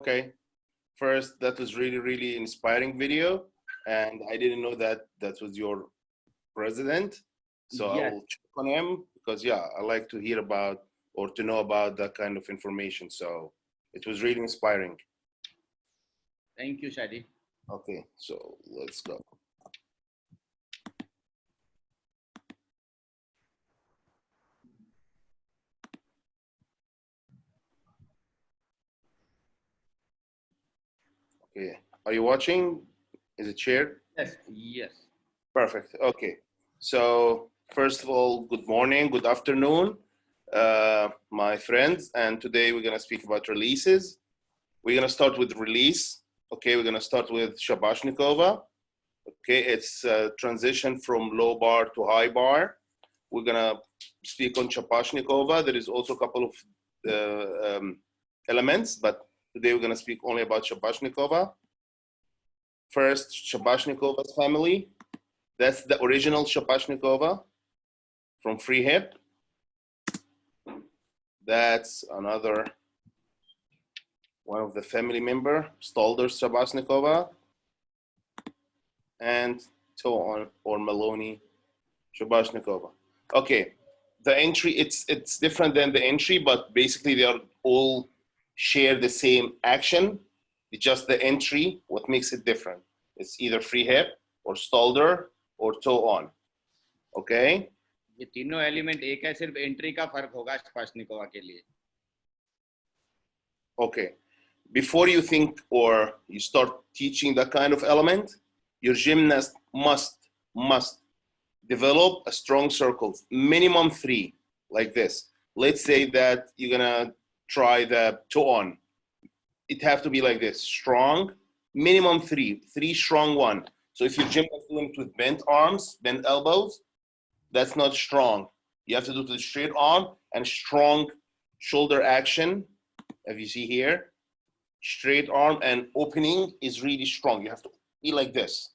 Okay, first, that was really inspiring video, and I didn't know that that was your president, so I Yes. will check on him because yeah, I like to hear about or to know about that kind of information. So it was really inspiring. Thank you, Shady. Okay, so let's go. Okay, are you watching? Is it shared? Yes. Yes. Perfect. Okay. So first of all, good morning, good afternoon, my friends. And today we're gonna speak about releases. We're gonna start with release. Okay, we're gonna start with Shabashnikova. Okay, it's a transition from low bar to high bar. We're gonna speak on Shabashnikova. There is also a couple of elements, but today we're gonna speak only about Shabashnikova. First, Shabashnikova's family. That's the original Shabashnikova from free hip. That's another one of the family member, Stalder Shabashnikova, and toe on or Maloney Shabashnikova. Okay, the entry, it's different than the entry, but basically they are all share the same action. It's just the entry, what makes it different. It's either free hip or Stalder or toe on. Okay? ये तीनों element एक है, सिर्फ entry का फर्क होगा स्पाशनिकोवा के लिए. Okay. Before you think or you start teaching that kind of element, your gymnast must develop a strong circles, minimum 3, like this. Let's say that you're gonna try the toe on. It have to be like this, strong, minimum 3 strong one. So if your gymnast doing it with bent arms, bent elbows, that's not strong. You have to do the straight arm and strong shoulder action, as you see here. Straight arm and opening is really strong. You have to be like this.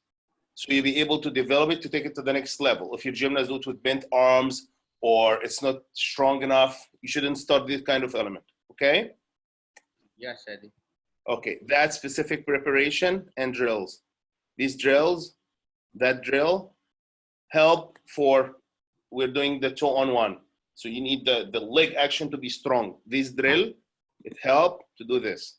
So you'll be able to develop it to take it to the next level. If your gymnast do it with bent arms or it's not strong enough, you shouldn't start this kind of element, okay? Yes, Shady. Okay, that's specific preparation and drills. These drills, that drill, help for, we're doing the toe on one. So you need the leg action to be strong. This drill, it help to do this.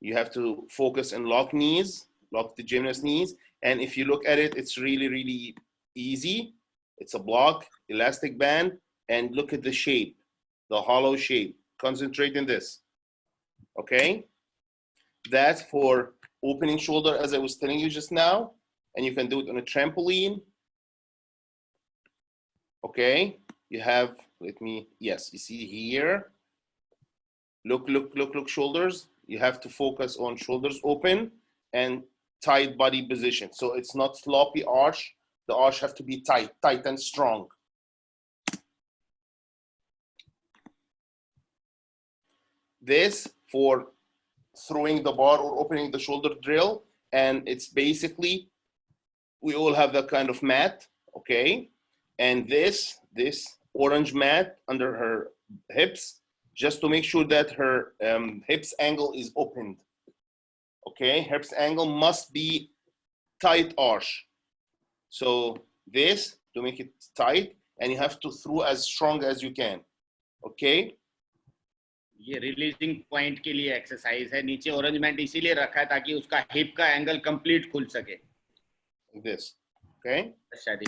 You have to focus and lock knees, lock the gymnast knees. And if you look at it, it's really easy. It's a block, elastic band, and look at the shape, the hollow shape. Concentrate in this, okay? That's for opening shoulder, as I was telling you just now. And you can do it on a trampoline. Okay, you have, yes, you see here. Look, shoulders. You have to focus on shoulders open and tight body position. So it's not sloppy arch. The arch have to be tight and strong. This for throwing the bar or opening the shoulder drill. And it's basically, we all have that kind of mat, okay? And this orange mat under her hips, just to make sure that her hips angle is opened. Okay, hips angle must be tight arch. So this, to make it tight, and you have to throw as strong as you can. Okay? ये releasing point के लिए exercise है. नीचे orange mat इसीलिए रखा है ताकि उसका हिप का एंगल कंप्लीट खुल सके. Like this. Okay? Shady.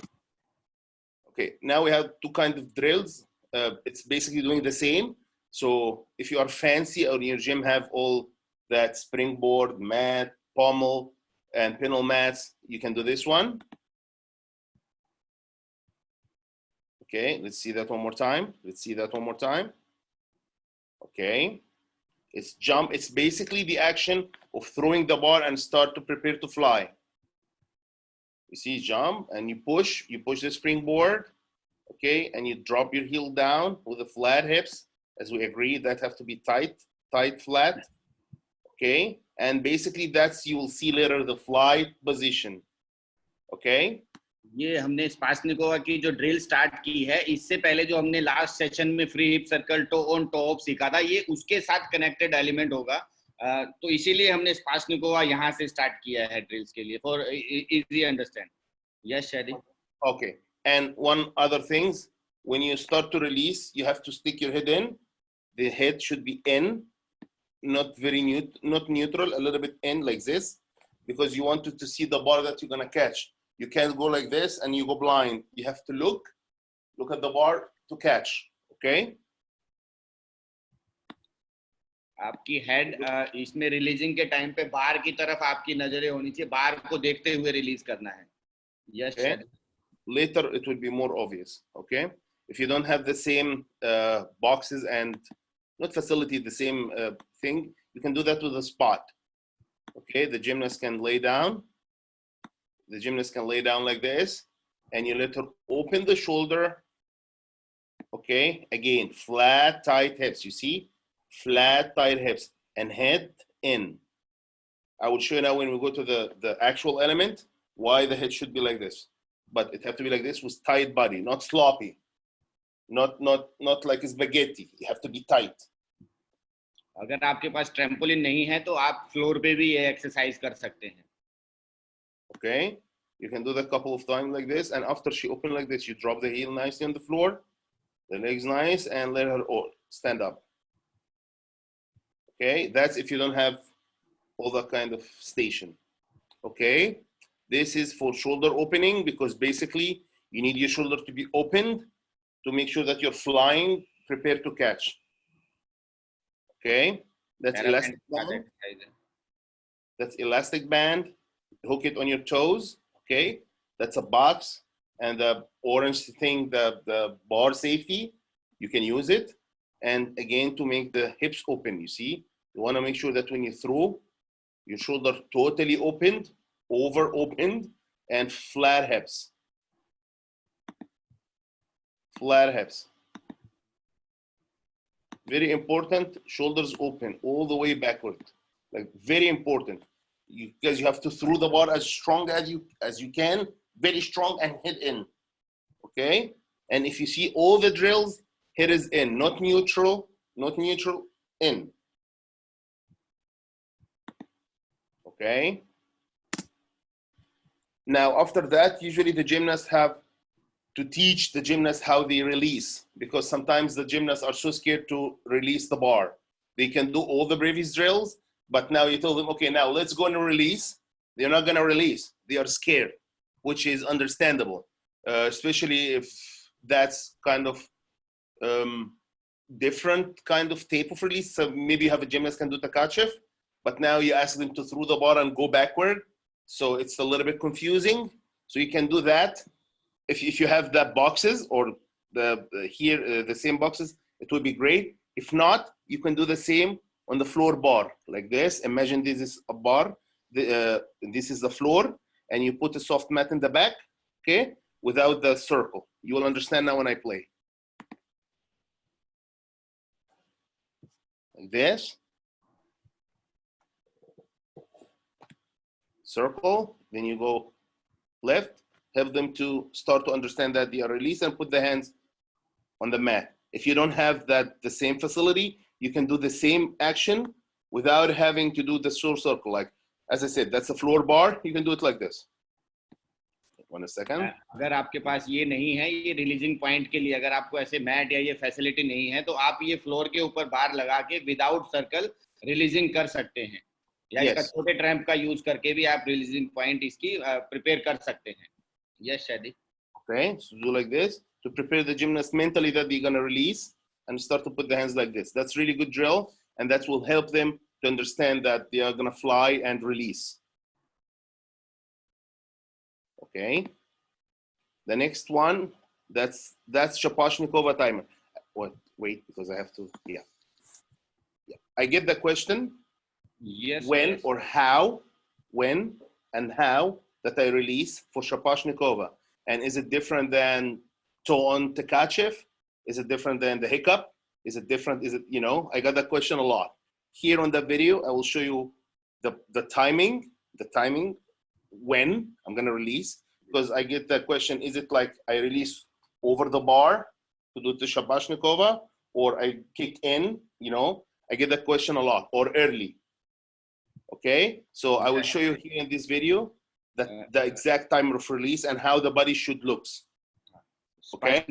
Okay, now we have two kinds of drills. It's basically doing the same. So if you are fancy or your gym have all that springboard, mat, pommel, and pintle mats, you can do this one. Okay, let's see that one more time. Okay, it's jump. It's basically the action of throwing the bar and start to prepare to fly. You see, jump and you push the springboard, okay, and you drop your heel down with the flat hips, as we agree, that have to be tight, flat, okay, and basically that's, you will see later, the fly position, okay. ये हमने स्पाशनिकोवा की जो drill start की है, इससे पहले जो हमने लास्ट सेशन में free hip circle, toe on toe off सीखा था, ये उसके साथ कनेक्टेड एलिमेंट होगा. तो इसीलिए हमने स्पाशनिकोवा यहाँ से स्टार्ट किया है ड्रिल्स के लिए फॉर इजी अंडरस्टैंड. यस शादी. Okay. And one other things, when you start to release, you have to stick your head in. The head should be in, not very not neutral, a little bit in like this, because you want to see the bar that you're gonna catch. You can't go like this and you go blind. You have to look at the bar to catch. Okay. आपकी head इसमें releasing के time पे बार की तरफ आपकी नजरें होनी चाहिए, बार को देखते हुए रिलीज करना है. Yes Okay. Later it will be more obvious. Okay. If you don't have the same boxes and not facility, the same thing, you can do that with a spot. Okay. The gymnast can lay down. The gymnast can lay down like this, and you let her open the shoulder. Okay. Again, flat, tight hips. You see, flat, tight hips, and head in. I will show you now when we go to the actual element why the head should be like this. But it have to be like this with tight body, not sloppy, not like spaghetti. You have to be tight. अगर आपके पास trampoline नहीं है तो आप floor पे भी ये exercise कर सकते हैं. Okay, you can do that a couple of times like this, and after she open like this, you drop the heel nicely on the floor, the legs nice, and let her stand up. Okay, that's if you don't have all that kind of station. Okay. This is for shoulder opening, because basically you need your shoulder to be opened to make sure that you're flying, prepared to catch. Okay, that's elastic band. That's elastic band. Hook it on your toes. Okay, that's a box, and the orange thing, the bar safety, you can use it. And again, to make the hips open, you see, you want to make sure that when you throw, your shoulder totally opened, over opened, and flat hips. Flat hips. Very important. Shoulders open all the way backward. Like very important. Because you have to throw the bar as strong as you can, very strong, and head in. Okay. And if you see all the drills, head is in, not neutral, in. Okay. Now, after that, usually the gymnasts have to teach the gymnasts how they release, because sometimes the gymnasts are so scared to release the bar. They can do all the previous drills, but now you tell them, okay, now let's go and release. They're not going to release. They are scared, which is understandable, especially if that's kind of different kind of tape of release. So maybe you have a gymnast can do Takachev, but now you ask them to throw the bar and go backward. So it's a little bit confusing. So you can do that. If you have the boxes or the same boxes, it would be great. If not, you can do the same on the floor bar like this. Imagine this is a bar. This is the floor, and you put a soft mat in the back, okay, without the circle. You will understand now when I play. Like this. Circle, then you go left, help them to start to understand that they are released, and put the hands on the mat. If you don't have the same facility, you can do the same action without having to do the short circle. Like, as I said, that's a floor bar. You can do it like this. 1 second. अगर आपके पास ये नहीं है, ये releasing point के लिए अगर आपको ऐसे मैट या ये फैसिलिटी नहीं है, तो आप ये फ्लोर के ऊपर बार लगा के विदाउट सर्कल रिलीजिंग कर सकते हैं, या इसका छोटे ट्रैम्प का यूज करके भी आप रिलीजिंग पॉइंट इसकी प्रिपेयर कर सकते हैं. Yes, Shady. Okay, so do like this to prepare the gymnast mentally that they're gonna release, and start to put the hands like this. That's really good drill, and that will help them to understand that they are gonna fly and release. Okay. The next one, that's Shaposhnikova timer. Wait, because I have to. Yeah. I get the question. Yes. When yes. or how? When and how that I release for Shaposhnikova? And is it different than Ton Takachev? Is it different than the hiccup? Is it different? Is it, I got that question a lot. Here on the video, I will show you the timing when I'm gonna release, because I get that question, is it like I release over the bar to do the Shaposhnikova, or I kick in, I get that question a lot, or early. Okay, so I will show you here in this video that the exact timer of release and how the body should looks. Okay.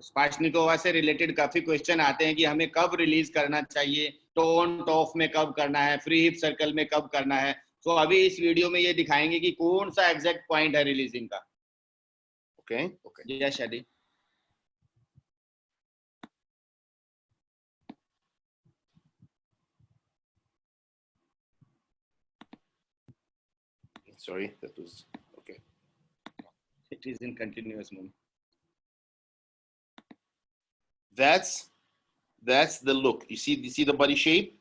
स्पाशनिकोवा से related काफी question आते हैं कि हमें कब release करना चाहिए, tone टॉफ में कब करना है, फ्री हिप सर्कल में कब करना है. तो अभी इस वीडियो में ये दिखाएंगे कि कौन सा एग्जैक्ट पॉइंट है रिलीजिंग का. Okay. जी शादी. Sorry, that was okay. It is in continuous movement. That's the look. You see the body shape?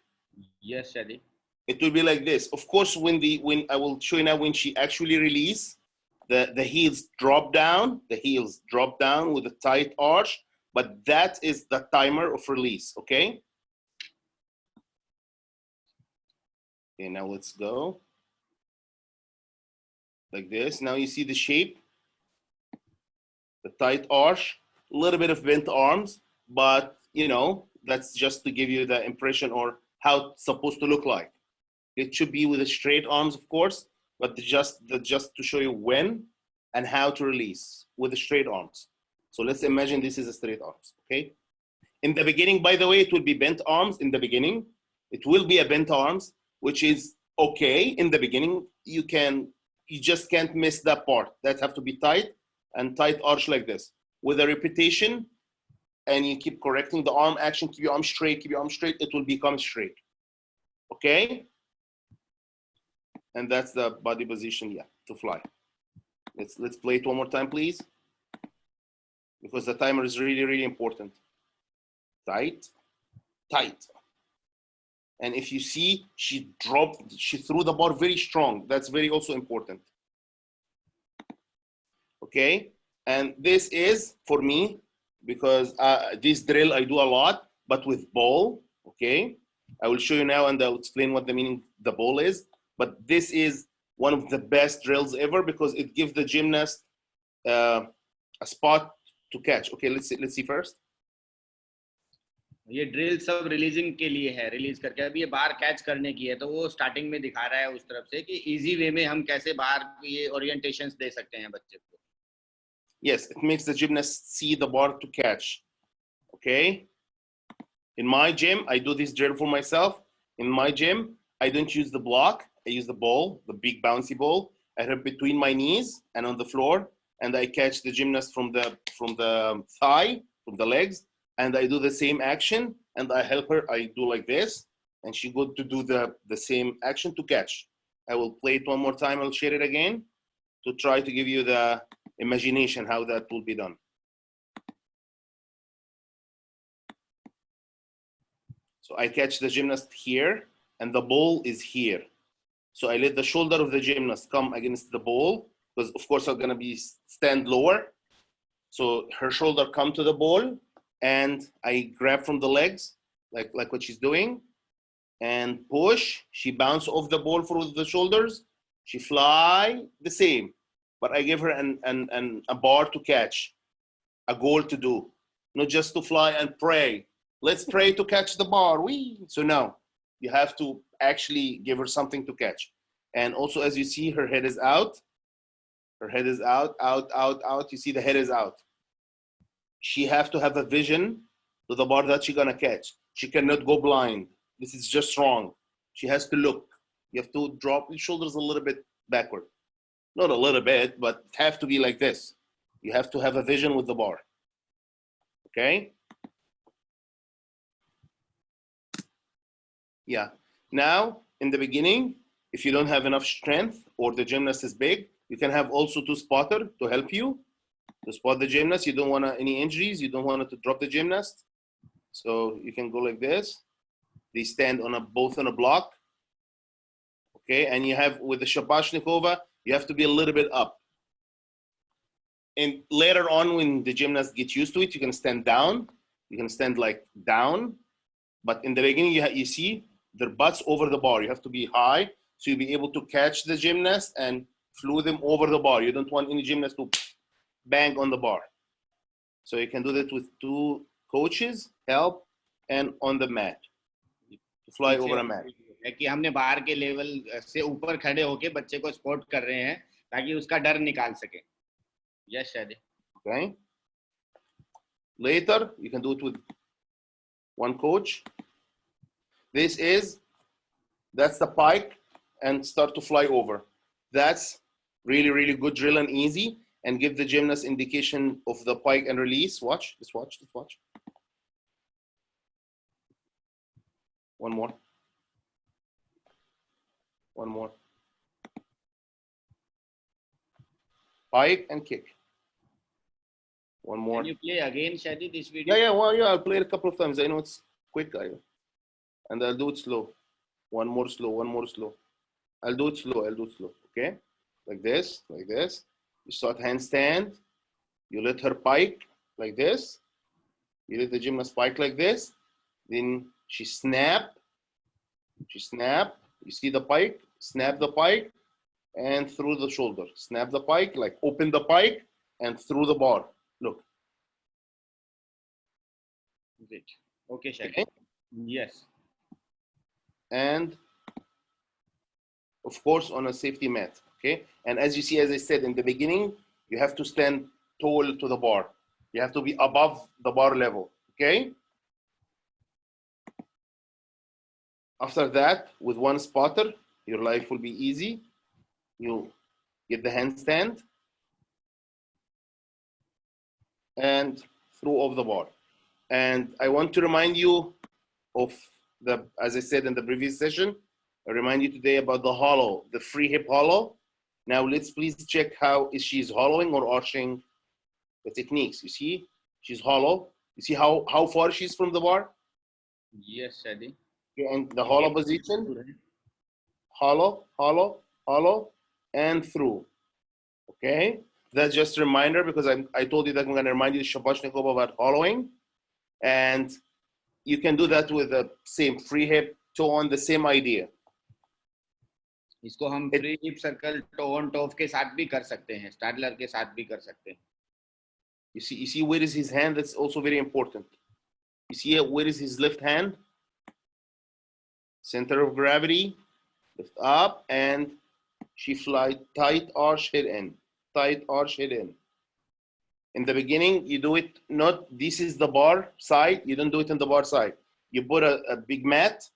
Yes, Shady. It will be like this. Of course, when I will show you now when she actually release, the heels drop down. The heels drop down with a tight arch, but that is the timer of release. Okay. Okay. Now let's go. Like this. Now you see the shape, the tight arch, a little bit of bent arms, but you know, that's just to give you the impression or how it's supposed to look like. It should be with the straight arms, of course, but just to show you when and how to release with the straight arms. So let's imagine this is a straight arms, okay? In the beginning, by the way, it will be bent arms in the beginning. It will be a bent arms, which is okay in the beginning. You just can't miss that part. That have to be tight and tight arch like this. With a repetition, and you keep correcting the arm action, keep your arm straight, it will become straight. Okay? And that's the body position, yeah, to fly. Let's play it one more time, please. Because the timer is really, really important. Tight, tight. And if you see, she threw the bar very strong. That's very also important. Okay, and this is for me, because this drill I do a lot, but with ball, okay? I will show you now and I'll explain what the meaning the ball is, but this is one of the best drills ever because it gives the gymnast a spot to catch. Okay, let's see first. ये drill सब releasing के लिए है, release करके अभी ये बाहर catch करने की है, तो वो स्टार्टिंग में दिखा रहा है उस तरफ से कि इजी वे में हम कैसे बाहर ये ओरिएंटेशंस दे सकते हैं बच्चे को. Yes, it makes the gymnast see the bar to catch. Okay. In my gym, I do this drill for myself. In my gym, I don't use the block. I use the ball, the big bouncy ball. I have between my knees and on the floor, and I catch the gymnast from the thigh, from the legs, and I do the same action, and I help her. I do like this, and she go to do the same action to catch. I will play it one more time. I'll share it again to try to give you the imagination how that will be done. So I catch the gymnast here, and the ball is here. So I let the shoulder of the gymnast come against the ball, because of course I'm gonna be stand lower. So her shoulder come to the ball, and I grab from the legs, like what she's doing, and push. She bounce off the ball through the shoulders. She fly the same, but I give her a bar to catch, a goal to do, not just to fly and pray. Let's pray to catch the bar. So no, you have to actually give her something to catch. And also, as you see, her head is out. Her head is out. You see the head is out. She have to have a vision to the bar that she's gonna catch. She cannot go blind. This is just wrong. She has to look. You have to drop your shoulders a little bit backward. Not a little bit, but it have to be like this. You have to have a vision with the bar. Okay? Yeah. Now, in the beginning, if you don't have enough strength or the gymnast is big, you can have also two spotter to help you to spot the gymnast. You don't want any injuries. You don't want to drop the gymnast. So you can go like this. They stand on both on a block. Okay, and you have with the Shabashnikova, you have to be a little bit up. And later on, when the gymnast gets used to it, you can stand down. You can stand like down. But in the beginning, you see their butts over the bar. You have to be high, so you'll be able to catch the gymnast and flew them over the bar. You don't want any gymnast to bang on the bar. So you can do that with two coaches, help, and on the mat. To fly over a mat. है कि हमने बाहर के level से ऊपर खड़े होके बच्चे को सपोर्ट कर रहे हैं ताकि उसका डर निकाल सके. Yes, Shady. Okay. Later, you can do it with one coach. That's the pike and start to fly over. That's really, really good drill and easy, and give the gymnast indication of the pike and release. Watch, just watch, just watch. One more. One more. Pike and kick. One more. Can you play again, Shady, this video? Yeah, well, yeah, I'll play it a couple of times. I know it's quick, and I'll do it slow. One more slow, one more slow. I'll do it slow, okay? Like this. You start handstand. You let her pike like this. You let the gymnast pike like this. Then she snap. You see the pike, snap the pike, and through the shoulder. Snap the pike, like open the pike, and through the bar. Look. Great. Okay, Shady. Okay. Yes. And of course on a safety mat, okay? And as you see, as I said in the beginning, you have to stand tall to the bar. You have to be above the bar level, okay? After that, with one spotter, your life will be easy. You get the handstand and throw off the bar. And I want to remind you of as I said in the previous session, I remind you today about the hollow, the free hip hollow. Now let's please check how is she's hollowing or arching the techniques. You see, she's hollow. You see how far she's from the bar? Yes, Shady. Okay, and the hollow position, hollow, and through. Okay, that's just a reminder because I told you that I'm going to remind you Shabashnikov about hollowing, and you can do that with the same free hip toe on, the same idea. इसको हम free hip circle toe on top के साथ भी कर सकते हैं, Stadler के साथ भी कर सकते हैं. You see where is his hand? That's also very important. You see where is his left hand? Center of gravity, lift up, and she fly tight arch head in, tight arch head in. In the beginning, you do it not, this is the bar side, you don't do it on the bar side. You put a big mat,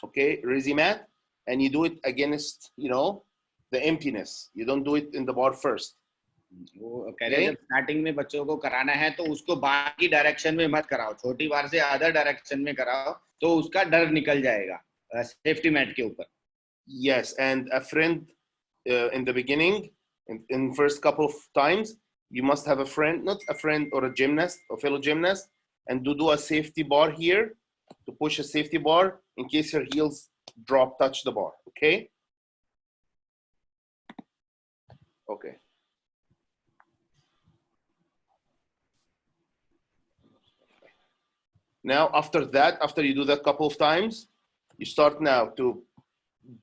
okay, resi mat, and you do it against, the emptiness. You don't do it in the bar first. वो कह रहे हैं जब starting में बच्चों को कराना है तो उसको बार की डायरेक्शन में मत कराओ, छोटी बार से अदर डायरेक्शन में कराओ तो उसका डर निकल जाएगा सेफ्टी मैट के ऊपर. Yes, and a friend in the beginning, in first couple of times, you must have a friend, not a friend or a gymnast, a fellow gymnast, and do a safety bar here, to push a safety bar in case her heels touch the bar, okay? Okay. Now, after that, after you do that couple of times, you start now to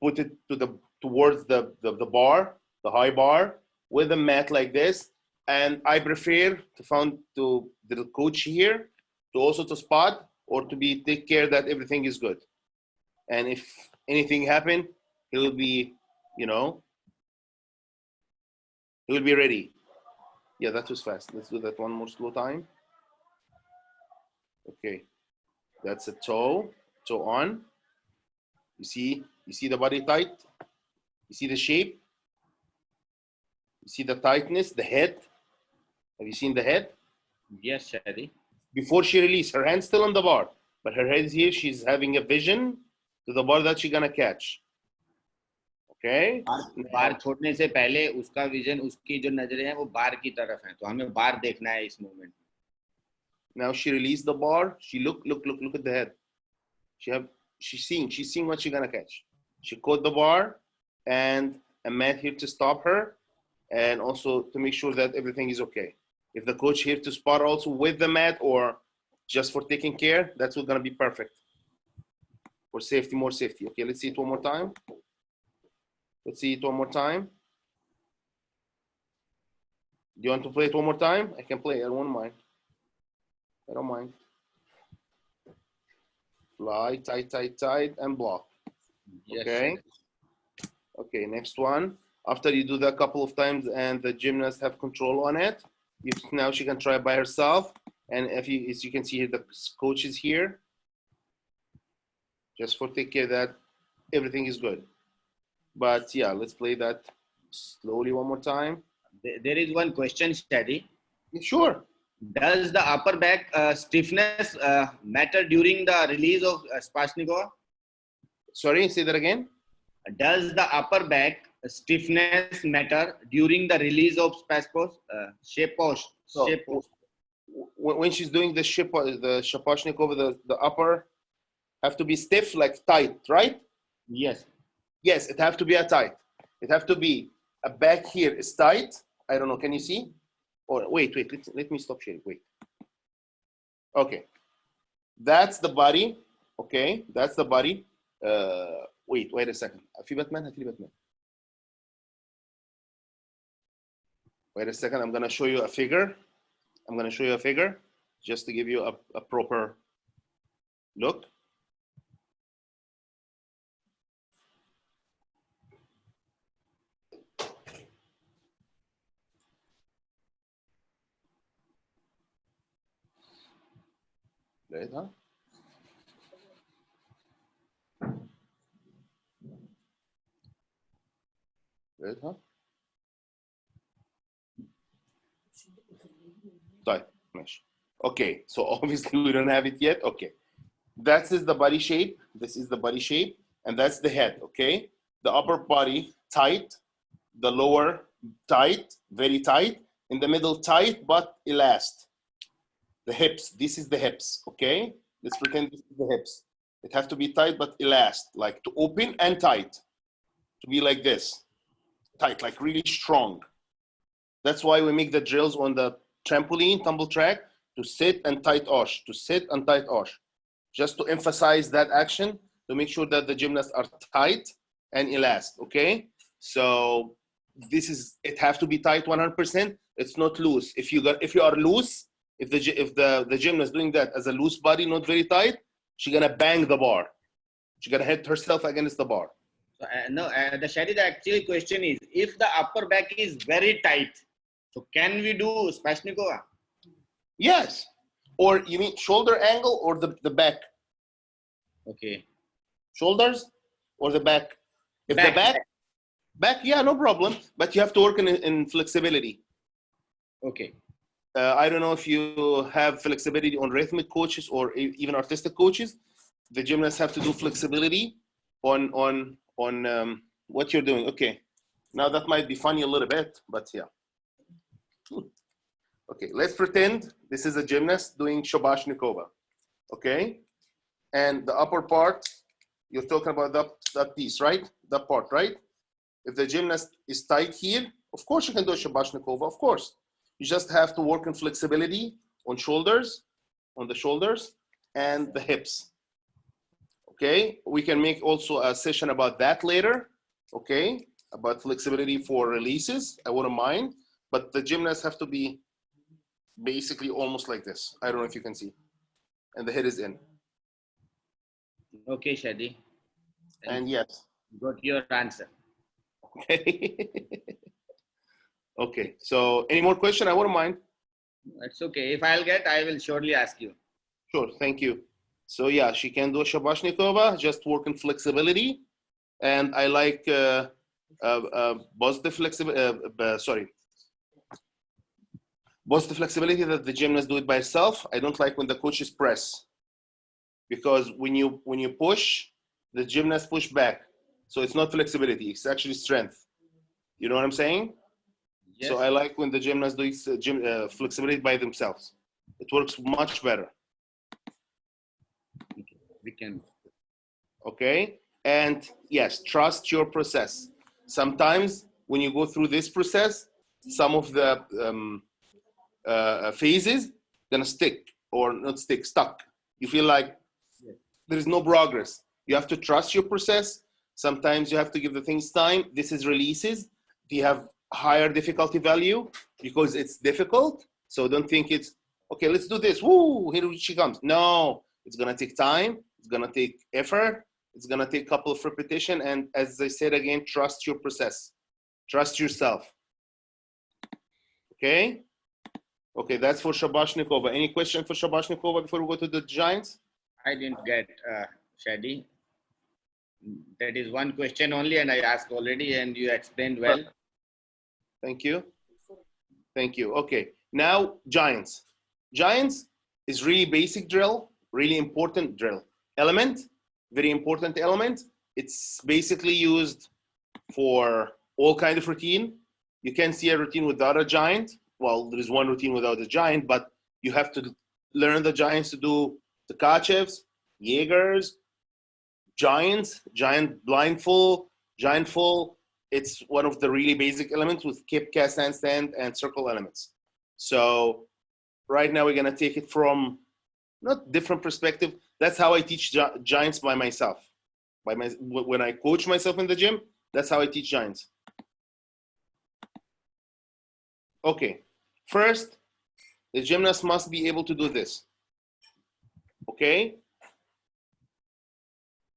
put it towards the bar, the high bar, with a mat like this. And I prefer to the coach here to also to spot or to take care that everything is good. And if anything happen, he'll be, he will be ready. Yeah, that was fast. Let's do that one more slow time. Okay, that's a toe on. You see the body tight? You see the shape? You see the tightness, the head? Have you seen the head? Yes, Shady. Before she releases, her hand's still on the bar, but her head is here. She's having a vision to the bar that she's gonna catch. Okay? बार छोड़ने से पहले उसका vision, उसकी जो नजरें हैं वो बार की तरफ हैं, तो हमें बार देखना है इस moment. Now she released the bar. She look at the head. She's seeing what she's gonna catch. She caught the bar, and a mat here to stop her, and also to make sure that everything is okay. If the coach here to spot also with the mat or just for taking care, that's what's gonna be perfect. For safety, more safety. Okay, let's see it one more time. Let's see it one more time. Do you want to play it one more time? I can play. I don't mind. I don't mind. Fly, tight, and block. Yes, Okay. Okay, next one. After you do that a couple of times and the gymnast have control on it, now she can try by herself. And if you, as you can see here, the coach is here. Just for take care that everything is good. But yeah, let's play that slowly one more time. There is one question, Shady. Sure. Does the upper back stiffness matter during the release of Spashnikova? Sorry, say that again. Does the upper back stiffness matter during the release of Shaposh? So, when she's doing the Shaposhnikova, the upper have to be stiff, like tight, right? Yes. Yes, it have to be a tight. It have to be a back here is tight. I don't know. Can you see? Or wait. Let me stop sharing. Wait. Okay. That's the body. Okay. That's the body. Wait a second. في باتمان. Wait a second. I'm gonna show you a figure. Just to give you a proper look. لقيتها؟ طيب ماشي. Okay, so obviously we don't have it yet. Okay, that is the body shape. This is the body shape, and that's the head. Okay, the upper body tight, the lower tight, very tight, in the middle tight but elastic. The hips. This is the hips. Okay, let's pretend this is the hips. It have to be tight but elastic, like to open and tight, to be like this, tight, like really strong. That's why we make the drills on the trampoline, tumble track, to sit and tight osh, just to emphasize that action, to make sure that the gymnasts are tight and elastic, okay? So this is, it have to be tight 100%. It's not loose. If you are loose, if the gymnast doing that as a loose body, not very tight, she's gonna bang the bar. She's gonna hit herself against the bar. No, the Shady, the actual question is, if the upper back is very tight, so can we do Spashnikova? Yes. Or you mean shoulder angle or the back? Okay. Shoulders or the back? If back, the back, yeah, no problem. But you have to work in flexibility. Okay. I don't know if you have flexibility on rhythmic coaches or even artistic coaches. The gymnasts have to do flexibility on what you're doing. Okay. Now that might be funny a little bit, but yeah. Okay, let's pretend this is a gymnast doing Shabashnikova. Okay, and the upper part, you're talking about that piece, right? That part, right? If the gymnast is tight here, of course you can do Shabashnikova, of course. You just have to work on flexibility on the shoulders and the hips. Okay, we can make also a session about that later. Okay, about flexibility for releases, I wouldn't mind, but the gymnasts have to be basically almost like this. I don't know if you can see. And the head is in. Okay, Shady. And yes. Got your answer. Okay. Okay. So any more question? I wouldn't mind. It's okay. If I'll get, I will surely ask you. Sure. Thank you. So yeah, she can do a Shabashnikova, just work in flexibility. And I like positive flexibility. Positive flexibility that the gymnast do it by herself. I don't like when the coaches press, because when you push, the gymnast push back. So it's not flexibility, it's actually strength. You know what I'm saying? Yes. So I like when the gymnast do flexibility by themselves. It works much better. We can. Okay, and yes, trust your process. Sometimes when you go through this process, some of the phases gonna stick or not stick, stuck. You feel like there is no progress. You have to trust your process. Sometimes you have to give the things time. This is releases. You have higher difficulty value because it's difficult. So don't think it's okay. Let's do this. Woo! Here she comes. No, it's gonna take time. It's gonna take effort. It's gonna take a couple of repetition, and as I said again, trust your process. Trust yourself. Okay? Okay, that's for Shabashnikova. Any question for Shabashnikova before we go to the giants? I didn't get Shady. That is one question only, and I asked already, and you explained well. Thank you. Thank you. Okay, now giants. Giants is really basic drill, really important drill. Element, very important element. It's basically used for all kind of routine. You can see a routine without a giant. Well, there is one routine without a giant, but you have to learn the giants to do the Tkachevs, Jaegers, giants, giant blindfold, giant full. It's one of the really basic elements with kip, cast handstand, and circle elements. So right now we're gonna take it from not different perspective. That's how I teach giants by myself. When I coach myself in the gym, that's how I teach giants. Okay, first, the gymnast must be able to do this. Okay?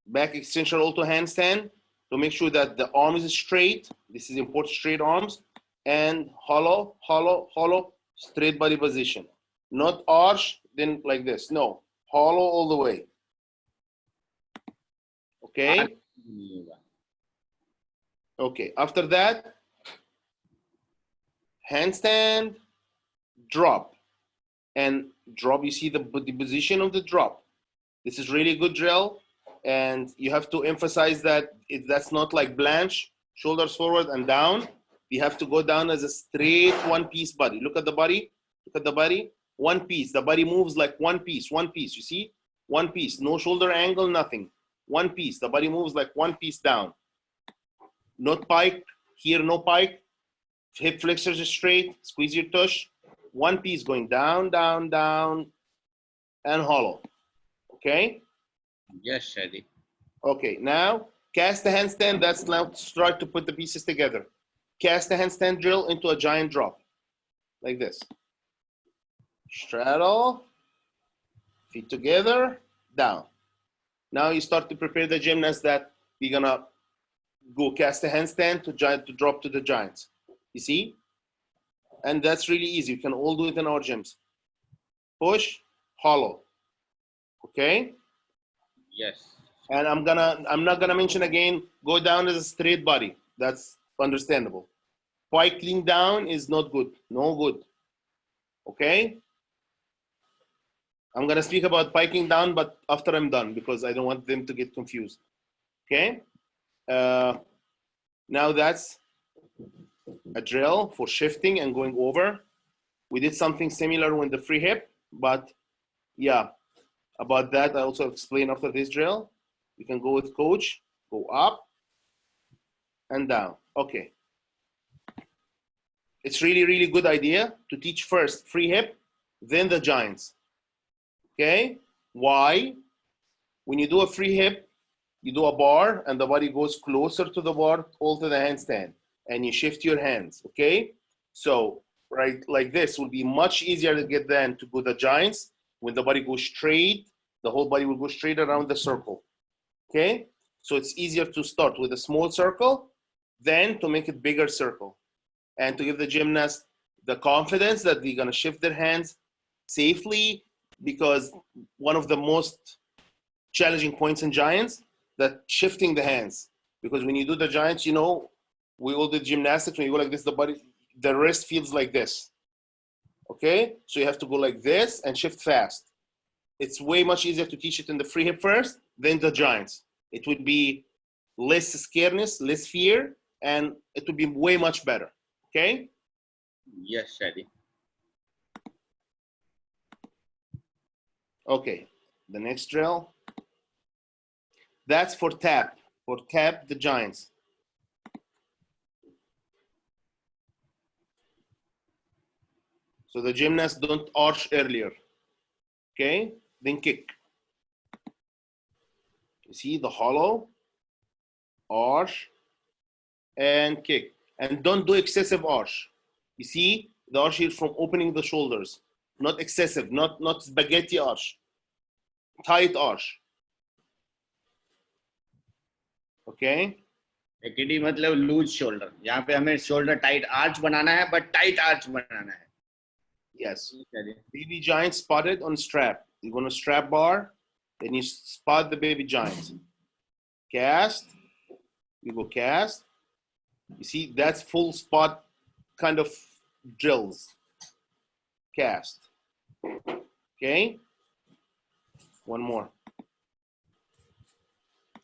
Back extension roll to handstand to make sure that the arm is straight. This is important, straight arms. And hollow, hollow, hollow, straight body position. Not arch, then like this. No, hollow all the way. Okay? Okay, after that, handstand, drop. And drop, you see the position of the drop. This is really good drill. And you have to emphasize that that's not like blanche, shoulders forward and down. You have to go down as a straight one-piece body. Look at the body. Look at the body. One piece. The body moves like one piece. One piece. You see? One piece. No shoulder angle, nothing. One piece. The body moves like one piece down. Not pike. Here, no pike. Hip flexors are straight. Squeeze your tush. One piece going down, down, down, and hollow. Okay? Yes, Shady. Okay, now cast the handstand. That's now start to put the pieces together. Cast the handstand drill into a giant drop. Like this. Straddle. Feet together. Down. Now you start to prepare the gymnast that you're gonna go cast the handstand to drop to the giants. You see? And that's really easy. You can all do it in our gyms. Push, hollow. Okay? Yes. And I'm not gonna mention again, go down as a straight body. That's understandable. Pike lean down is not good. No good. Okay? I'm gonna speak about piking down, but after I'm done, because I don't want them to get confused. Okay? Now that's a drill for shifting and going over. We did something similar with the free hip, but yeah, about that I also explain after this drill. We can go with coach, go up and down. Okay. It's really, really good idea to teach first free hip, then the giants. Okay? Why? When you do a free hip, you do a bar and the body goes closer to the bar, all to the handstand, and you shift your hands. Okay? So, right like this will be much easier to get than to go the giants. When the body goes straight, the whole body will go straight around the circle. Okay? So it's easier to start with a small circle than to make it bigger circle. And to give the gymnast the confidence that they're gonna shift their hands safely, because one of the most challenging points in giants, that shifting the hands. Because when you do the giants, you know, we all did gymnastics, when you go like this, the body, the wrist feels like this. Okay? So you have to go like this and shift fast. It's way much easier to teach it in the free hip first, then the giants. It would be less scaredness, less fear, and it would be way much better. Okay? Yes, Shady. Okay, the next drill. That's for tap the giants. So the gymnast don't arch earlier. Okay, then kick. You see the hollow, arch, and kick. And don't do excessive arch. You see, the arch is from opening the shoulders, not excessive, not spaghetti arch, tight arch. Okay. AKD मतलब loose shoulder. यहाँ पे हमें shoulder tight arch बनाना है, but tight arch बनाना है. Yes. Baby giant spotted on strap. You're going to strap bar, then you spot the baby giant. Cast. You go cast. You see, that's full spot kind of drills. Cast. Okay. One more.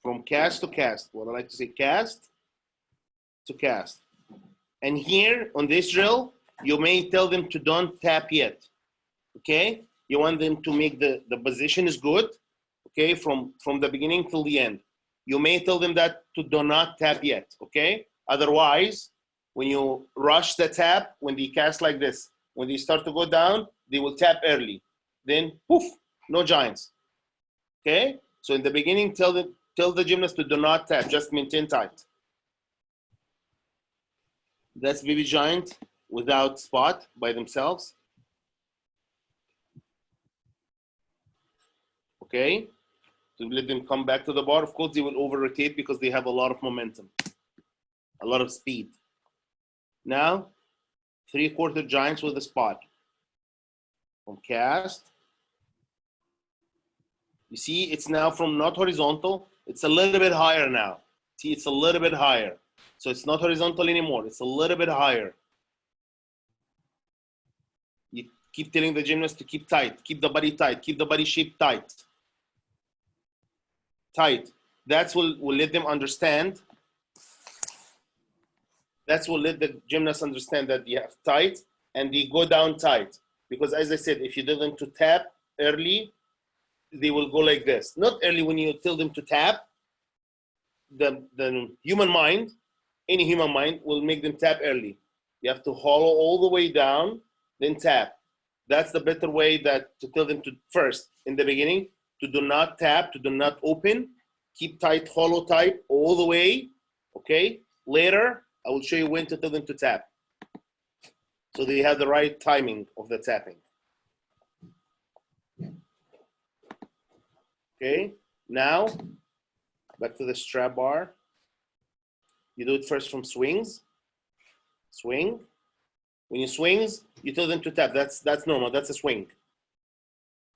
From cast to cast. What I like to say, cast to cast. And here on this drill, you may tell them to don't tap yet. Okay? You want them to make the position is good. Okay, from the beginning till the end. You may tell them that to do not tap yet. Okay? Otherwise, when you rush the tap, when they cast like this, when they start to go down, they will tap early. Then poof, no giants. Okay? So in the beginning, tell the gymnast to do not tap, just maintain tight. That's baby giant without spot by themselves. Okay? To let them come back to the bar. Of course, they will over-rotate because they have a lot of momentum, a lot of speed. Now, 3/4 giants with a spot. From cast. You see, it's now from not horizontal, it's a little bit higher now. See, it's a little bit higher. So it's not horizontal anymore, it's a little bit higher. You keep telling the gymnast to keep tight, keep the body tight, keep the body shape tight. Tight. That's will let them understand. That's will let the gymnast understand that you have tight and they go down tight. Because as I said, if you tell them to tap early, they will go like this. Not early when you tell them to tap. The human mind, any human mind, will make them tap early. You have to hollow all the way down, then tap. That's the better way that to tell them to first, in the beginning, to do not tap, to do not open. Keep tight, hollow tight all the way, okay? Later, I will show you when to tell them to tap. So they have the right timing of the tapping. Okay, now, back to the strap bar. You do it first from swings. Swing. When you swings, you tell them to tap. That's normal, that's a swing.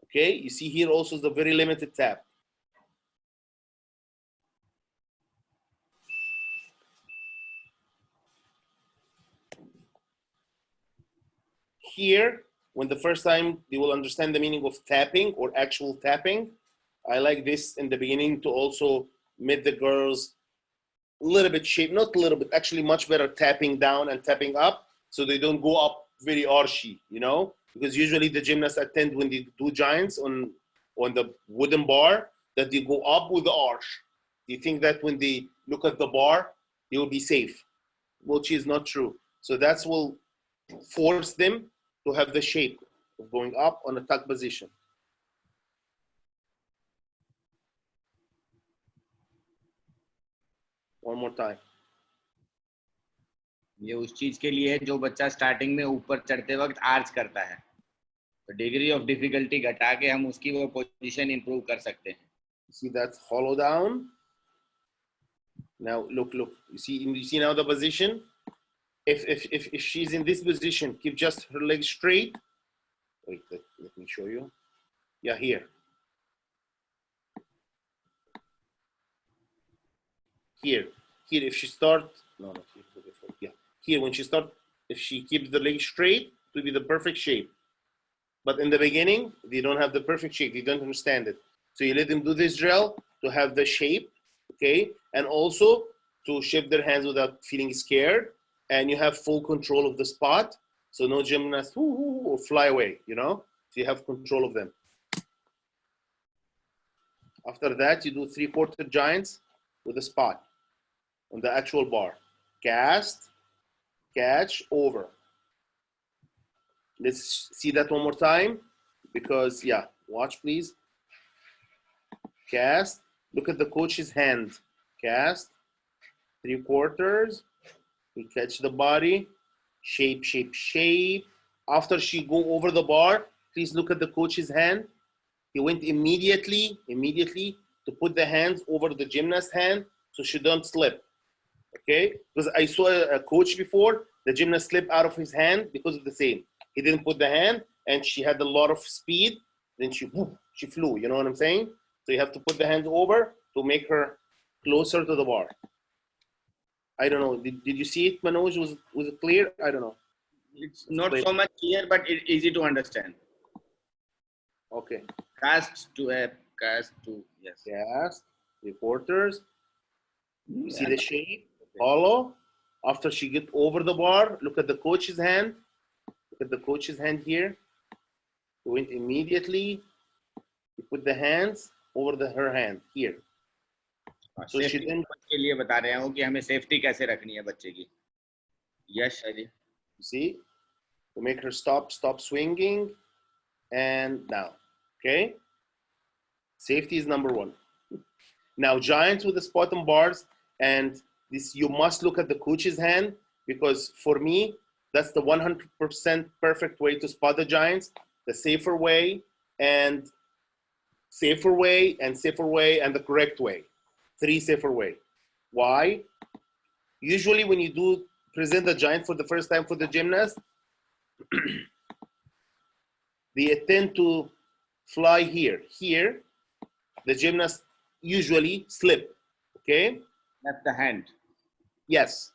Okay, you see here also is a very limited tap. Here, when the first time they will understand the meaning of tapping or actual tapping, I like this in the beginning to also make the girls a little bit shape, not a little bit, actually much better tapping down and tapping up so they don't go up very archy, you know? Because usually the gymnasts attend when they do giants on the wooden bar that they go up with the arch. They think that when they look at the bar, they will be safe, which is not true. So that's will force them to have the shape of going up on a tuck position. One more time. ये उस चीज के लिए है जो बच्चा starting में ऊपर चढ़ते वक्त आर्च करता है, तो डिग्री ऑफ डिफिकल्टी घटा के हम उसकी वो पोजीशन इंप्रूव कर सकते हैं. See that's hollow down. Now look. You see now the position. If she's in this position, keep just her legs straight. Wait, let me show you. Yeah, here. Here, if she start, no, not here. Yeah, here when she start, if she keeps the leg straight, it will be the perfect shape. But in the beginning, they don't have the perfect shape. They don't understand it. So you let them do this drill to have the shape, okay? And also to shift their hands without feeling scared. And you have full control of the spot. So no gymnast or fly away, you know? So you have control of them. After that, you do 3/4 giants with a spot on the actual bar. Cast, catch, over. Let's see that one more time because, yeah, watch please. Cast, look at the coach's hand. Cast, 3/4. We catch the body, shape, shape, shape. After she go over the bar, please look at the coach's hand. He went immediately to put the hands over the gymnast hand so she don't slip. Okay, because I saw a coach before, the gymnast slipped out of his hand because of the same. He didn't put the hand, and she had a lot of speed. Then she flew. You know what I'm saying? So you have to put the hands over to make her closer to the bar. I don't know. Did you see it, Manoj? Was it clear? I don't know. It's not so much clear, but it's easy to understand. Okay. Cast to yes. Cast, 3/4. You see the shape? Hollow. After she get over the bar, look at the coach's hand. Look at the coach's hand here. You went immediately. You put the hands over her hand here. So she didn't. के लिए बता रहे हैं कि हमें safety कैसे रखनी है बच्चे की. Yes, Shady. You see, to make her stop swinging, and down. Okay. Safety is number one. Now, giants with the bottom bars, and this you must look at the coach's hand, because for me, that's the 100% perfect way to spot the giants. The safer way, and safer way, and safer way, and the correct way. 3 safer way. Why? Usually, when you do present the giant for the first time for the gymnast, they tend to fly here. Here, the gymnast usually slip. Okay? That's the hand. Yes.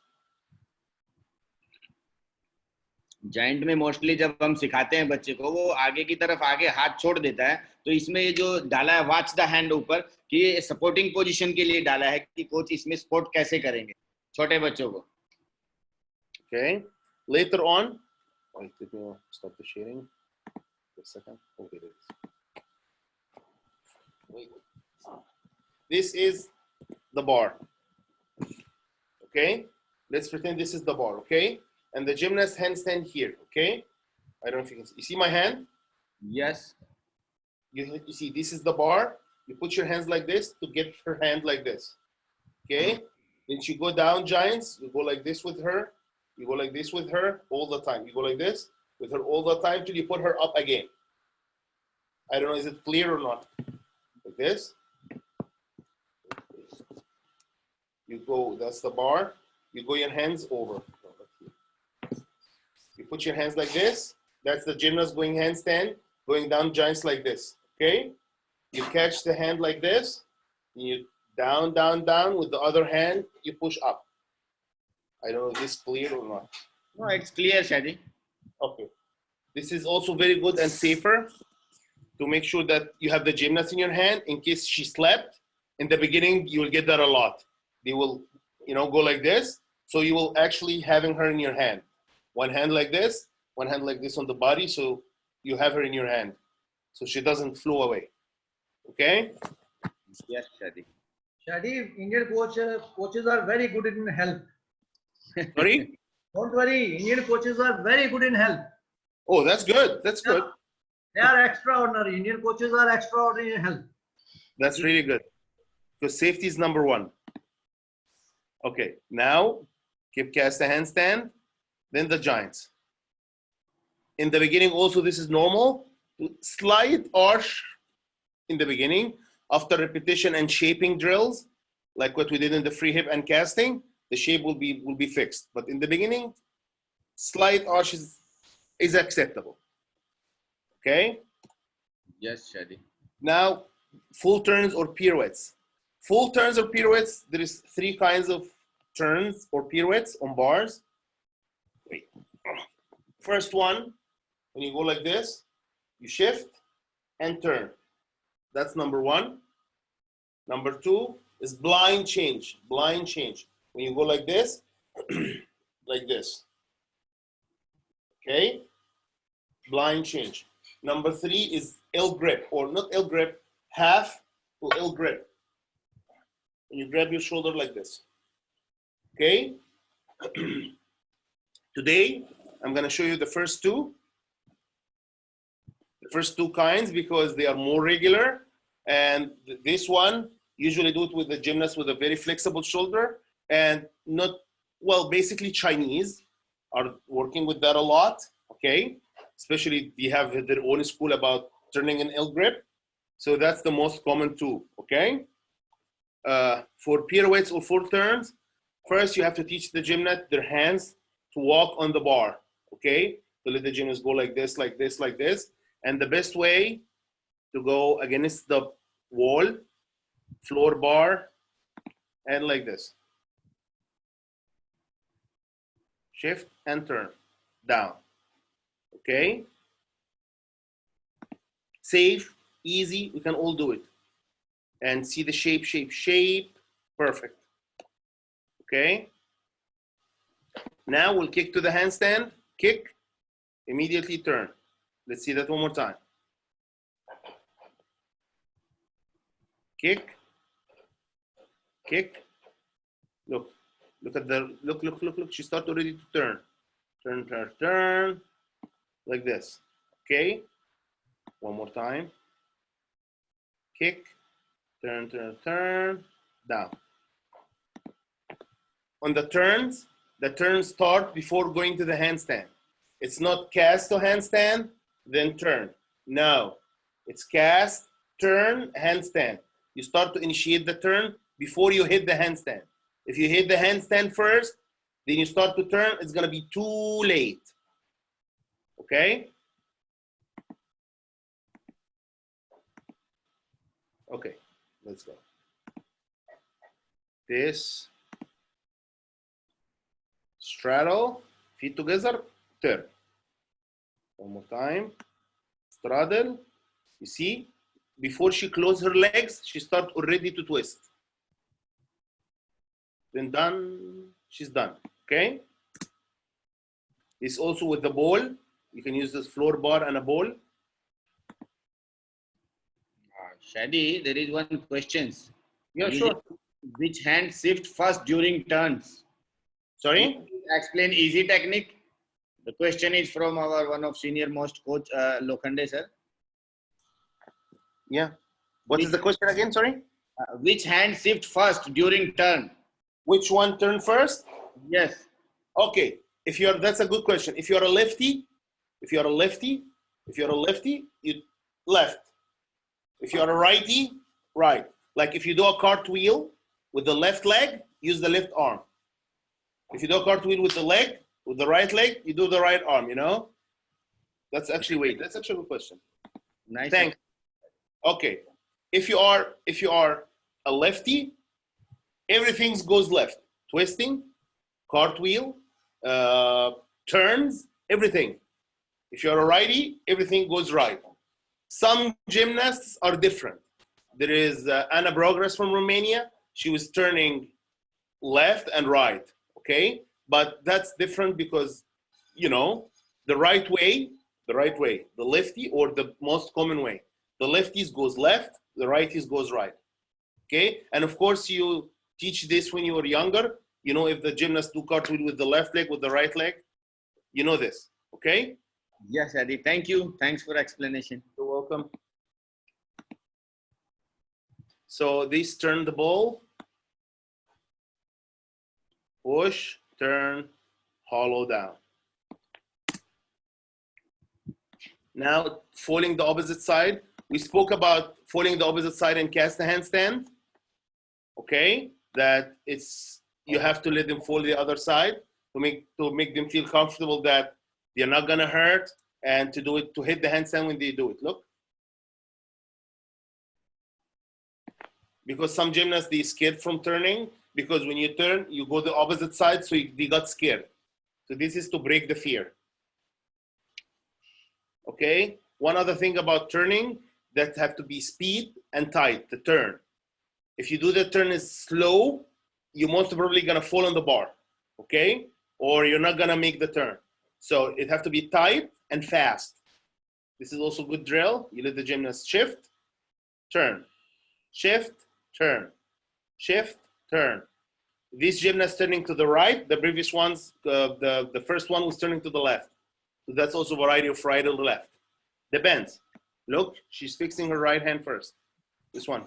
Joint में mostly जब हम सिखाते हैं बच्चे को, वो आगे की तरफ आगे हाथ छोड़ देता है. तो इसमें ये जो डाला है वॉच द हैंड ऊपर, कि ये सपोर्टिंग पोजीशन के लिए डाला है कि कोच इसमें सपोर्ट कैसे करेंगे छोटे बच्चों को. Okay. Later on, wait, let me stop the sharing. For a second. Okay, there it is. Wait. This is the bar. Okay. Let's pretend this is the bar. Okay. And the gymnast handstand here. Okay. I don't know if you can see. You see my hand? Yes. You see, this is the bar. You put your hands like this to get her hand like this. Okay. Then she go down, giants. You go like this with her. You go like this with her all the time. You go like this with her all the time till you put her up again. I don't know, is it clear or not? Like this. You go, that's the bar. You go your hands over. You put your hands like this. That's the gymnast going handstand, going down giants like this. Okay? You catch the hand like this. And you down, down, down. With the other hand, you push up. I don't know if this is clear or not. No, it's clear, Shady. Okay. This is also very good and safer to make sure that you have the gymnast in your hand in case she slept. In the beginning, you will get that a lot. They will, go like this. So you will actually having her in your hand. One hand like this, one hand like this on the body. So you have her in your hand. So she doesn't flew away. Okay? Yes, Shady. Shady, Indian coaches are very good in health. Sorry? Don't worry, Indian coaches are very good in health. Oh, that's good. That's good. They are extraordinary. Indian coaches are extraordinary in health. That's really good. Because safety is number one. Okay, now keep cast the handstand, then the giants. In the beginning, also this is normal. Slight arch in the beginning. After repetition and shaping drills, like what we did in the free hip and casting, the shape will be fixed. But in the beginning, slight arch is acceptable. Okay? Yes, Shady. Now, full turns or pirouettes. Full turns or pirouettes, there is 3 kinds of turns or pirouettes on bars. Wait. First one, when you go like this, you shift and turn. That's number 1. Number 2 is blind change. Blind change. When you go like this, like this. Okay? Blind change. Number 3 is L grip, or not L grip, half to L grip. And you grab your shoulder like this. Okay? Today, I'm going to show you the first 2. The first 2 kinds because they are more regular. And this one, usually do it with the gymnast with a very flexible shoulder. And not, well, basically Chinese are working with that a lot. Okay? Especially they have their own school about turning an L grip. So that's the most common 2. Okay? for pirouettes or for turns, first you have to teach the gymnast their hands to walk on the bar, okay? To let the gymnast go like this, like this, like this. And the best way to go against the wall, floor bar, and like this. Shift and turn, down, okay? Safe, easy, we can all do it. And see the shape, shape, shape, perfect, okay? Now we'll kick to the handstand, kick, immediately turn. Let's see that one more time. Kick, kick, look at the, look, she started already to turn. Turn, turn, turn, like this, okay? One more time. Kick, turn, turn, turn, down. On the turns start before going to the handstand. It's not cast to handstand, then turn. No, it's cast, turn, handstand. You start to initiate the turn before you hit the handstand. If you hit the handstand first, then you start to turn, it's gonna be too late, okay? Okay, let's go. This, straddle, feet together, turn. One more time, straddle. You see, before she closes her legs, she starts already to twist. Then done, she's done, okay? It's also with the ball. You can use this floor bar and a ball. Shady, there is one question. Yeah, sure. Which hand shift first during turns? Sorry? Explain easy technique. The question is from our one of senior most coach, Lokhande sir. Yeah. What is the question again? Sorry? Which hand shift first during turn? Which one turn first? Yes. Okay. That's a good question. If you're a lefty, you left. If you're a righty, right. Like if you do a cartwheel with the left leg, use the left arm. If you do a cartwheel with the right leg, you do the right arm, you know? That's actually a good question. Nice. Thanks. Okay. If you are a lefty, everything goes left. Twisting, cartwheel, turns, everything. If you're a righty, everything goes right. Some gymnasts are different. There is Anna Progress from Romania. She was turning left and right, okay? But that's different because, you know, the right way, the lefty or the most common way. The lefties goes left, the righties goes right, okay? And of course, you teach this when you were younger. You know, if the gymnast do cartwheel with the left leg, with the right leg, you know this, okay? Yes, Adi. Thank you. Thanks for explanation. You're welcome. So this turn the ball, push, turn, hollow down. Now falling the opposite side. We spoke about falling the opposite side and cast the handstand. Okay, that you have to let them fall the other side to make them feel comfortable that they're not gonna hurt, and to hit the handstand when they do it. Look. Because some gymnasts, they scared from turning, because when you turn, you go the opposite side, so they got scared. So this is to break the fear. Okay, one other thing about turning, that have to be speed and tight, the turn. If you do the turn is slow, you're most probably gonna fall on the bar, okay? Or you're not gonna make the turn. So it have to be tight and fast. This is also good drill. You let the gymnast shift, turn, shift, turn, shift, turn. This gymnast turning to the right, the previous ones, the first one was turning to the left. So that's also a variety of right or left. Depends. Look, she's fixing her right hand first. This one.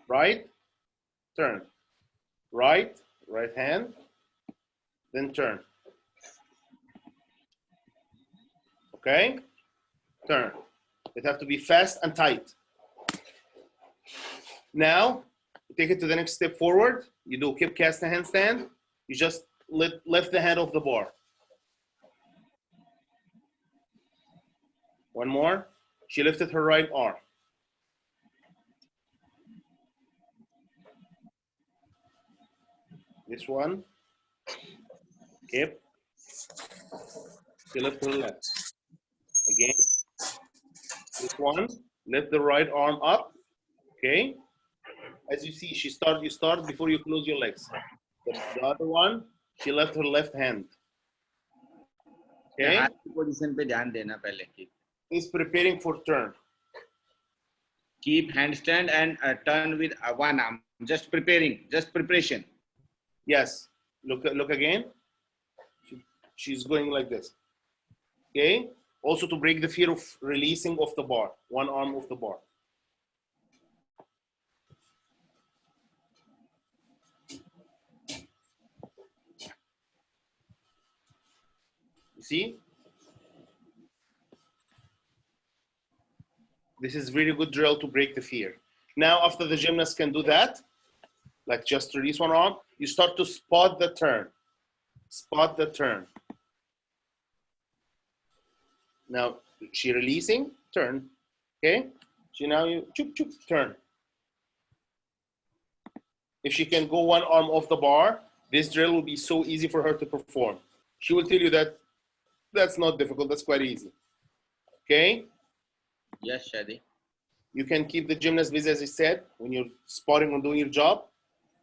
Right, turn. Right hand, then turn. Okay, turn. It have to be fast and tight. Now, take it to the next step forward. You do hip cast and handstand. You just lift the hand off the bar. One more. She lifted her right arm. This one. Hip. She lifted her left. Again. This one. Lift the right arm up. Okay. As you see, you start before you close your legs. The other one, she left her left hand. Okay. Position पे ध्यान देना पहले की. Is preparing for turn. Keep handstand and turn with one arm. Just preparing, just preparation. Yes. Look again. She's going like this. Okay. Also to break the fear of releasing off the bar. One arm off the bar. You see? This is very good drill to break the fear. Now, after the gymnast can do that, like just release one arm, you start to spot the turn. Spot the turn. Now, she releasing, turn. Okay? So now you choop, choop, turn. If she can go one arm off the bar, this drill will be so easy for her to perform. She will tell you that that's not difficult, that's quite easy. Okay? Yes, Shady. You can keep the gymnast busy, as I said, when you're spotting and doing your job.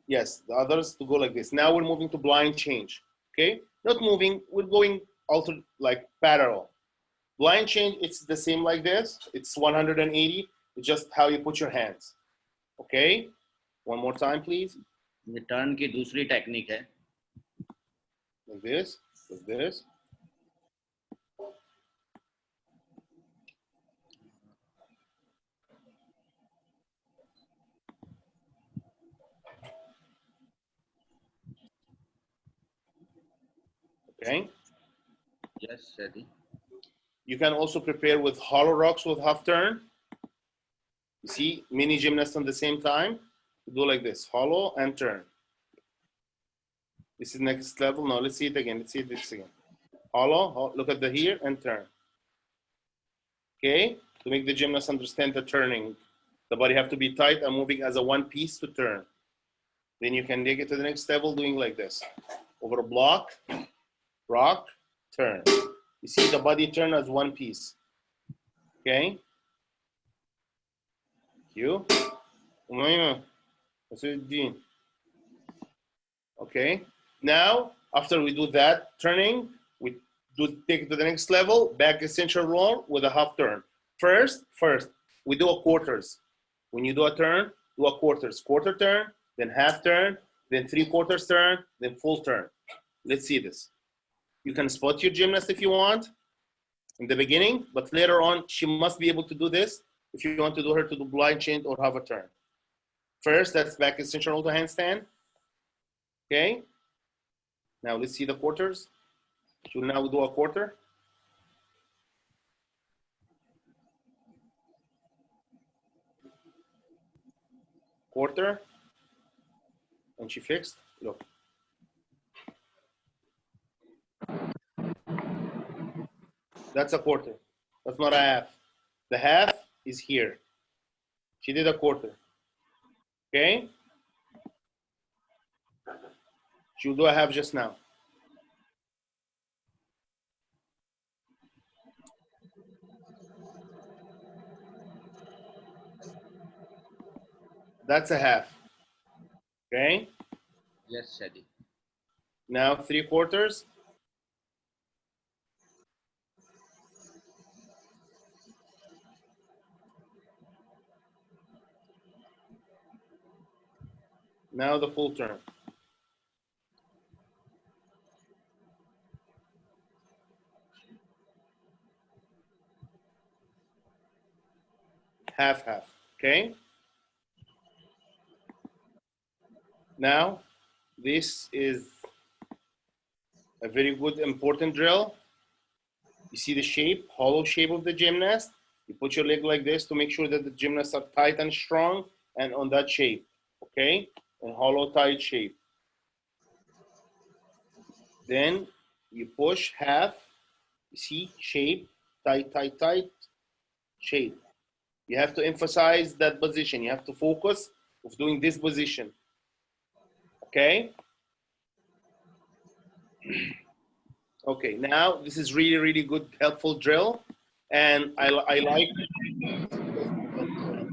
Yes, the others to go like this. Now we're moving to blind change. Okay? Not moving, we're going like parallel. Blind change, it's the same like this. It's 180. It's just how you put your hands. Okay? One more time, please. ये turn की दूसरी technique है. Like this, like this. Okay? Yes, Shady. You can also prepare with hollow rocks with half turn. You see, mini gymnasts at the same time. You do like this, hollow and turn. This is next level. Now let's see it again. Let's see this again. Hollow, look at the here and turn. Okay, to make the gymnast understand the turning, the body have to be tight and moving as a one piece to turn. Then you can take it to the next level doing like this. Over a block, rock, turn. You see the body turn as one piece. Okay. You. Okay. Now, after we do that turning, we take it to the next level, back essential roll with a half turn. First, we do a quarters. When you do a turn, do a quarters. Quarter turn, then half turn, then 3/4 turn, then full turn. Let's see this. You can spot your gymnast if you want in the beginning, but later on, she must be able to do this if you want to do her to do blind change or have a turn. First, that's back extension roll to handstand. Okay. Now let's see the quarters. So now we do a quarter. Quarter. And she fixed. Look. That's a quarter. That's not a half. The half is here. She did a quarter. Okay? She'll do a half just now. That's a half. Okay? Yes, Shady. Now 3/4. Now the full turn. Half, okay? Now, this is a very good important drill. You see the shape, hollow shape of the gymnast. You put your leg like this to make sure that the gymnasts are tight and strong and on that shape, okay, in hollow tight shape. Then you push half, you see, shape, tight, tight, tight, shape. You have to emphasize that position. You have to focus of doing this position, okay? Okay, now this is really, really good, helpful drill. And I like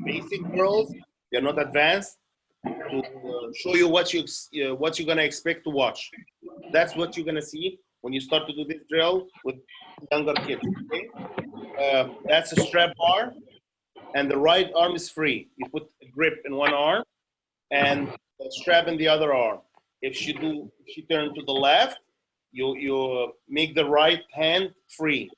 basic drills. They're not advanced, to show you what you're gonna expect to watch. That's what you're gonna see when you start to do this drill with younger kids. Okay? That's a strap bar, and the right arm is free. You put a grip in one arm and a strap in the other arm. If she turn to the left, you make the right hand free.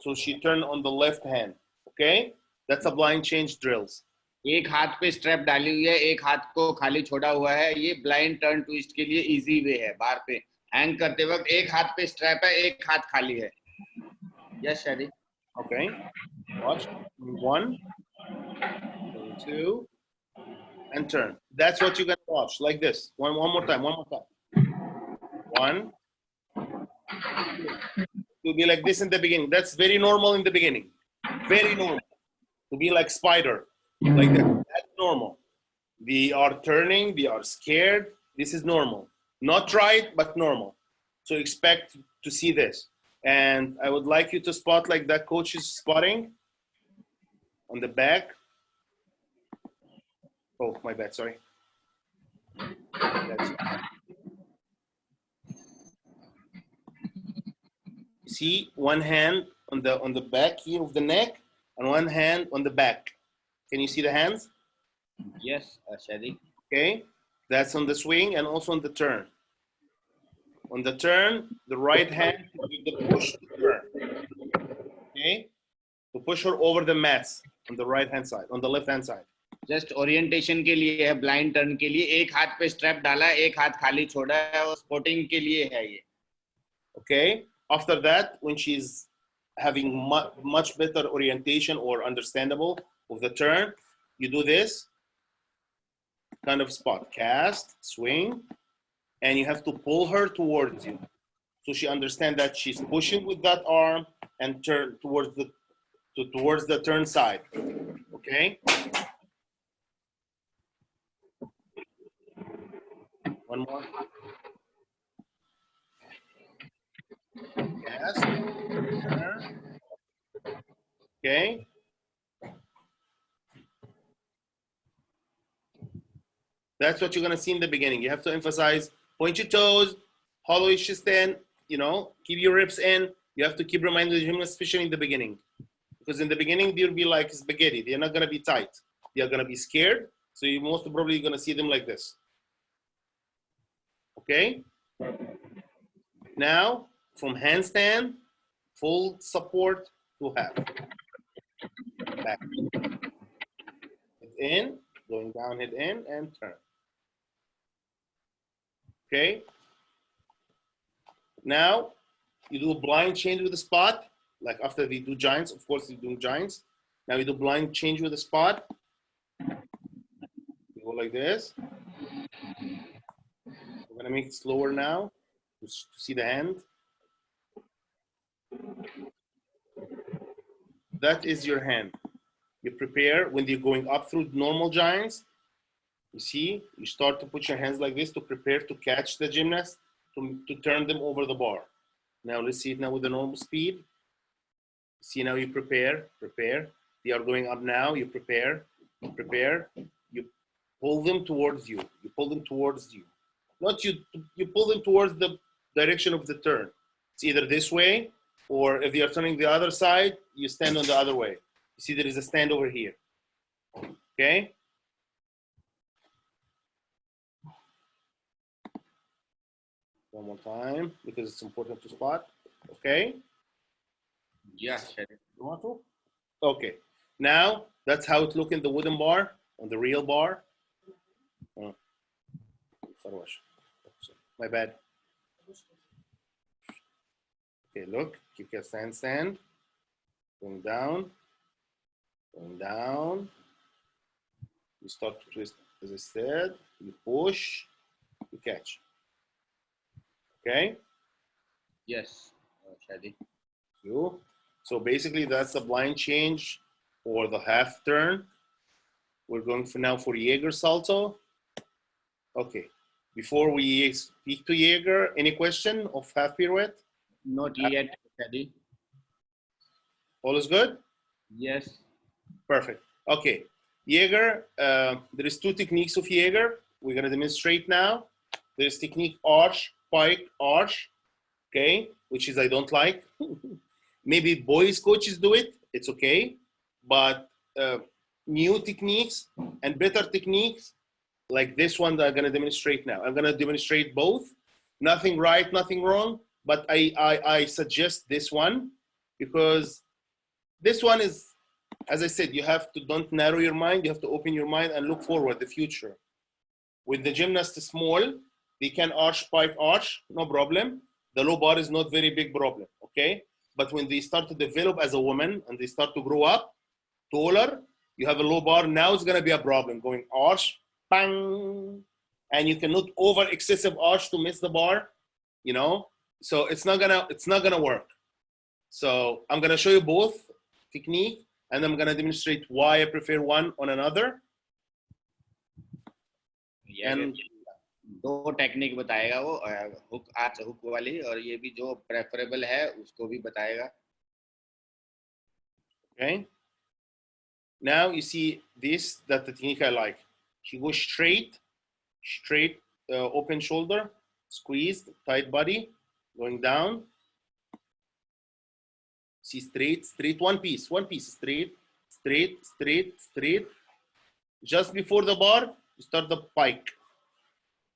So she turn on the left hand. Okay? That's a blind change drills. एक हाथ पे strap डाली हुई है, एक हाथ को खाली छोड़ा हुआ है. ये ब्लाइंड टर्न ट्विस्ट के लिए इजी वे है. बार पे हैंग करते वक्त एक हाथ पे स्ट्रैप है, एक हाथ खाली है. यस शादी. Okay. Watch. 1, 2, and turn. That's what you're gonna watch, like this. One more time. 1. To be like this in the beginning. That's very normal in the beginning. Very normal. To be like spider, like that. That's normal. They are turning. They are scared. This is normal. Not right, but normal. So expect to see this. And I would like you to spot like that coach is spotting on the back. Oh, my bad. Sorry. See, one hand on the back here of the neck, and one hand on the back. Can you see the hands? Yes, Shady. Okay, that's on the swing and also on the turn. On the turn, the right hand with the push to turn. Okay, to push her over the mats on the right hand side, on the left hand side. Just orientation के लिए है, blind turn के लिए. एक हाथ पे strap डाला है, एक हाथ खाली छोड़ा है, और स्पोर्टिंग के लिए है ये. Okay, after that, when she's having much better orientation or understandable of the turn, you do this kind of spot, cast, swing, and you have to pull her towards you. So she understands that she's pushing with that arm and turn towards the turn side. Okay? One more. Cast, turn. Okay? That's what you're gonna see in the beginning. You have to emphasize, point your toes, hollow-ish stand, keep your ribs in. You have to keep reminding the gymnast, especially in the beginning. Because in the beginning, they'll be like spaghetti. They're not gonna be tight. They're gonna be scared. So you're most probably gonna see them like this. Okay? Now, from handstand, full support to half. Back. Head in, going down, head in, and turn. Okay? Now, you do a blind change with a spot. Like after we do giants, of course, we do giants. Now we do blind change with a spot. You go like this. We're gonna make it slower now to see the hand. That is your hand. You prepare when you're going up through normal giants. You see, you start to put your hands like this to prepare to catch the gymnast, to turn them over the bar. Now let's see it now with the normal speed. See, now you prepare. They are going up now. You prepare. You pull them towards you. Not you. You pull them towards the direction of the turn. It's either this way, or if they are turning the other side, you stand on the other way. You see, there is a stand over here. Okay. One more time, because it's important to spot. Okay. Yes, Shady. You want to? Okay. Now, that's how it looks in the wooden bar, on the real bar. Oh. My bad. Okay, look. Keep your stand. Going down. You start to twist as I said, you push, you catch. Okay? Yes, Shady. So basically that's the blind change or the half turn. We're going for now for Jaeger salto. Okay. Before we speak to Jaeger, any question of half pirouette? Not yet, Shady. All is good? Yes. Perfect. Okay. Jaeger, there is two techniques of Jaeger. We're going to demonstrate now. There's technique arch, pike, arch. Okay, which is I don't like. Maybe boys coaches do it. It's okay. But new techniques and better techniques like this one that I'm going to demonstrate now. I'm going to demonstrate both. Nothing right, nothing wrong. But I suggest this one because this one is, as I said, you have to don't narrow your mind. You have to open your mind and look forward the future. With the gymnast small, they can arch, pike, arch, no problem. The low bar is not very big problem, okay? But when they start to develop as a woman and they start to grow up, taller, you have a low bar, now it's gonna be a problem. Going arch, bang, and you cannot over excessive arch to miss the bar, you know? So it's not gonna work. So I'm gonna show you both technique and I'm gonna demonstrate why I prefer one on another. And दो technique बताएगा वो hook arch hook वाली और ये भी जो preferable है उसको भी बताएगा. Okay. Now you see this, that the technique I like. She goes straight, open shoulder, squeezed, tight body, going down. See straight, one piece, straight. Just before the bar, you start the pike.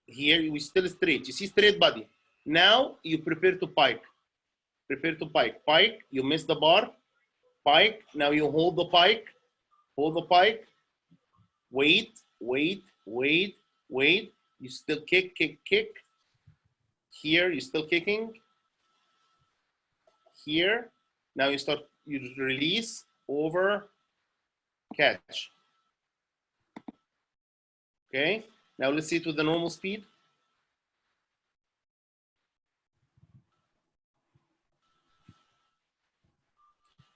Here we still straight. You see straight body. Now you prepare to pike. Pike, you miss the bar. Pike, now you hold the pike. Wait. You still kick. Here, you're still kicking. Here, now you release, over, catch. Okay, now let's see it with the normal speed.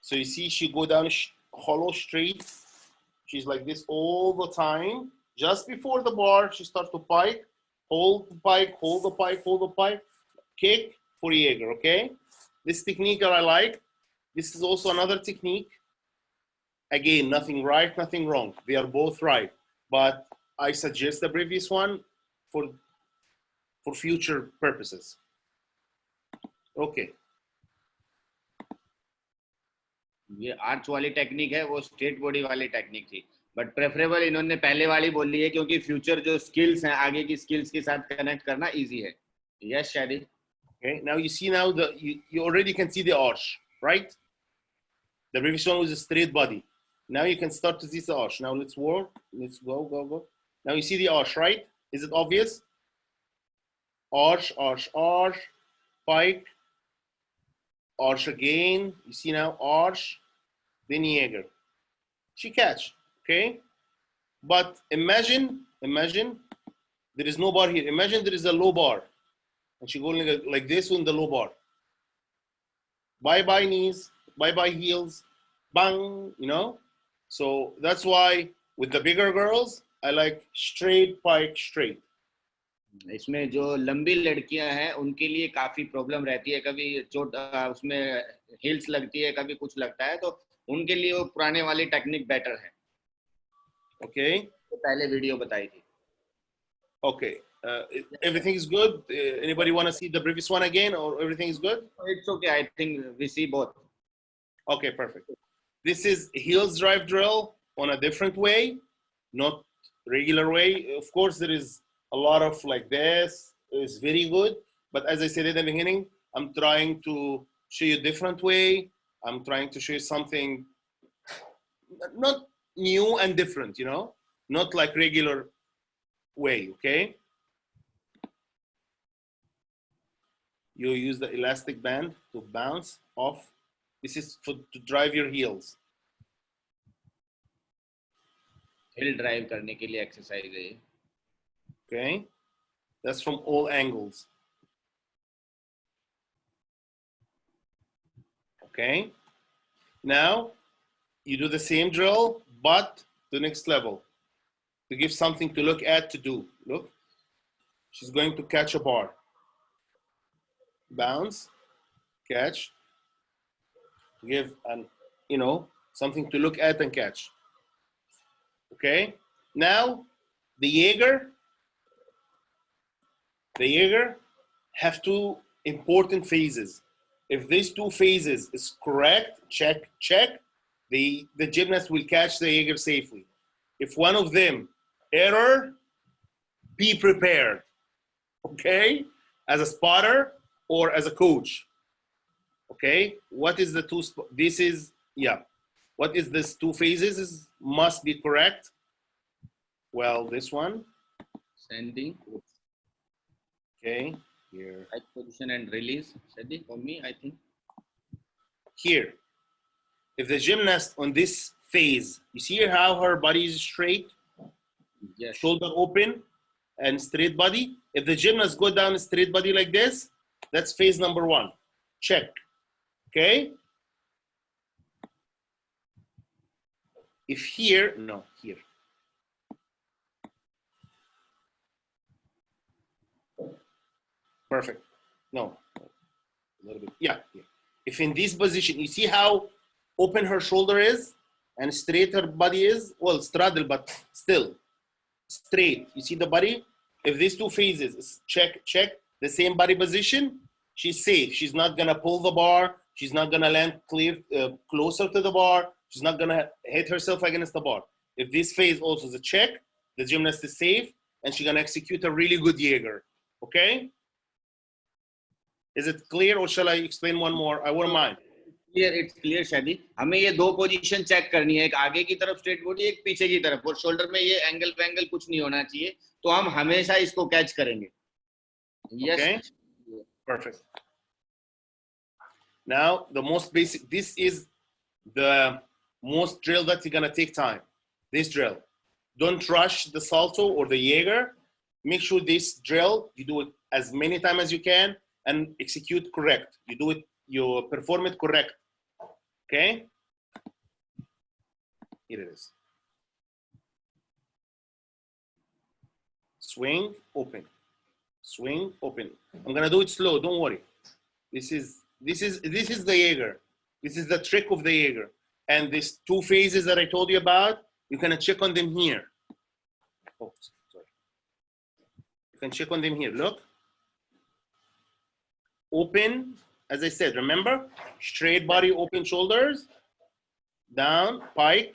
So you see she go down hollow straight. She's like this all the time. Just before the bar, she starts to pike, hold the pike, kick for Jaeger, okay? This technique that I like. This is also another technique. Again, nothing right, nothing wrong. They are both right. But I suggest the previous one for future purposes. Okay. ये arch वाली technique है वो straight body वाली technique थी but preferable इन्होंने पहले वाली बोली है क्योंकि फ्यूचर जो स्किल्स हैं आगे की स्किल्स के साथ कनेक्ट करना इजी है. Yes Shady. Okay, now you see now you already can see the arch, right? The previous one was a straight body. Now you can start to see the arch. Now let's work. Let's go. Now you see the arch, right? Is it obvious? Arch, pike, arch again. You see now arch, then Jaeger. She catch, okay? But imagine there is no bar here. Imagine there is a low bar. And she going like this on the low bar. Bye-bye knees, bye-bye heels, bang, you know? So that's why with the bigger girls, I like straight pike, straight. इसमें जो लंबी लड़कियां हैं उनके लिए काफी problem रहती है. कभी चोट उसमें हील्स लगती है, कभी कुछ लगता है, तो उनके लिए वो पुराने वाली टेक्निक बेटर है. Okay. तो पहले वीडियो बताई थी. Okay. Everything is good. Anybody want to see the previous one again, or everything is good? It's okay. I think we see both. Okay, perfect. This is heels drive drill on a different way, not regular way. Of course, there is a lot of like this. It's very good. But as I said at the beginning, I'm trying to show you a different way. I'm trying to show you something not new and different, you know, not like regular way, okay? You use the elastic band to bounce off. This is to drive your heels. Hill drive करने के लिए exercise है ये. Okay, that's from all angles. Okay, now you do the same drill, but the next level. To give something to look at, to do. Look, she's going to catch a bar. Bounce, catch. Give an, something to look at and catch. Okay, now the Jaeger have two important phases. If these two phases is correct, check, the gymnast will catch the Jaeger safely. If one of them error, be prepared, okay? As a spotter or as a coach, okay? What is the two, what is this two phases must be correct? Well, this one. Sending. Okay, here. Right position and release. Shady, for me, I think. Here, if the gymnast on this phase, you see how her body is straight? Yes. Shoulder open and straight body. If the gymnast go down straight body like this, that's phase number one. Check, okay? If here, no, here. Perfect. No, a little bit. Yeah, yeah. If in this position, you see how open her shoulder is and straight her body is? Well, straddle, but still straight. You see the body? If these two phases, check, the same body position, she's safe. She's not gonna pull the bar. She's not gonna land closer to the bar. She's not gonna hit herself against the bar. If this phase also is a check, the gymnast is safe and she's gonna execute a really good Jaeger, okay? Is it clear or shall I explain one more? I wouldn't mind. Clear, it's clear, शादी. हमें ये दो position check करनी है, एक आगे की तरफ स्ट्रेट बॉडी, एक पीछे की तरफ, और शोल्डर में ये एंगल वैंगल कुछ नहीं होना चाहिए, तो हम हमेशा इसको कैच करेंगे. Yes. Okay, perfect. Now the most basic, this is the most drill that you're gonna take time. This drill. Don't rush the salto or the Jaeger. Make sure this drill, you do it as many times as you can and execute correct. You perform it correct. Okay? Here it is. Swing, open. Swing, open. I'm gonna do it slow, don't worry. This is the Jaeger. This is the trick of the Jaeger. And these two phases that I told you about, you can check on them here. Oh, sorry. You can check on them here, look. Open, as I said, remember? Straight body, open shoulders. Down, pike.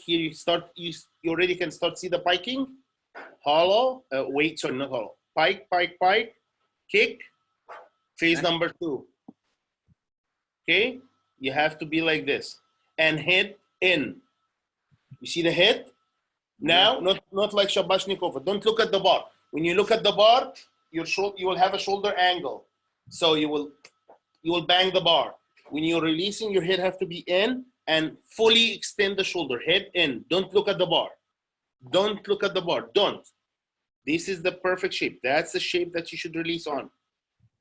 Here you already can start see the piking. Hollow, not hollow. Pike, kick. Phase number 2. Okay, you have to be like this. And head in. You see the head? Now, not like Shabashnikov. Don't look at the bar. When you look at the bar, you will have a shoulder angle. So you will bang the bar. When you're releasing, your head have to be in and fully extend the shoulder. Head in. Don't look at the bar. Don't look at the bar. Don't. This is the perfect shape. That's the shape that you should release on.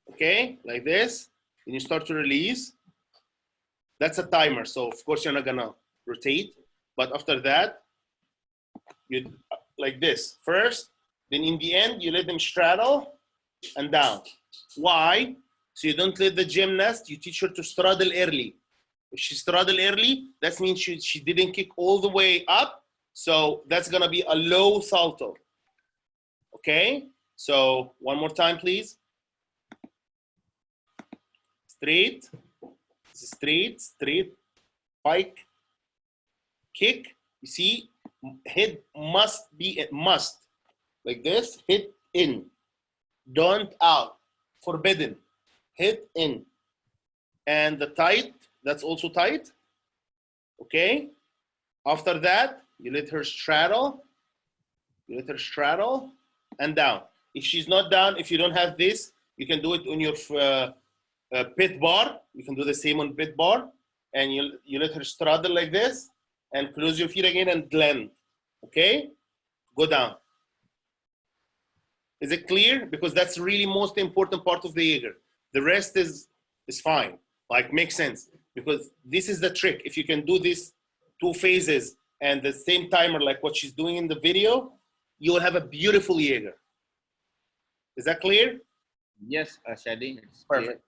Okay, like this. When you start to release, that's a timer. So of course you're not gonna rotate. But after that, you like this first. Then in the end, you let them straddle and down. Why? So you don't let the gymnast, you teach her to straddle early. If she straddle early, that means she didn't kick all the way up. So that's gonna be a low salto. Okay? So one more time, please. Straight, pike, kick. You see, head must be, like this, hit in. Don't out. Forbidden. Hit in. And the tight, that's also tight. Okay? After that, you let her straddle. And down. If she's not down, if you don't have this, you can do it on your pit bar. You can do the same on pit bar. And you let her straddle like this and close your feet again and blend. Okay, go down. Is it clear? Because that's really most important part of the Jaeger. The rest is fine, like makes sense. Because this is the trick. If you can do this 2 phases and the same timer like what she's doing in the video, you'll have a beautiful Jaeger. Is that clear? Yes, Shady, it's Perfect. clear.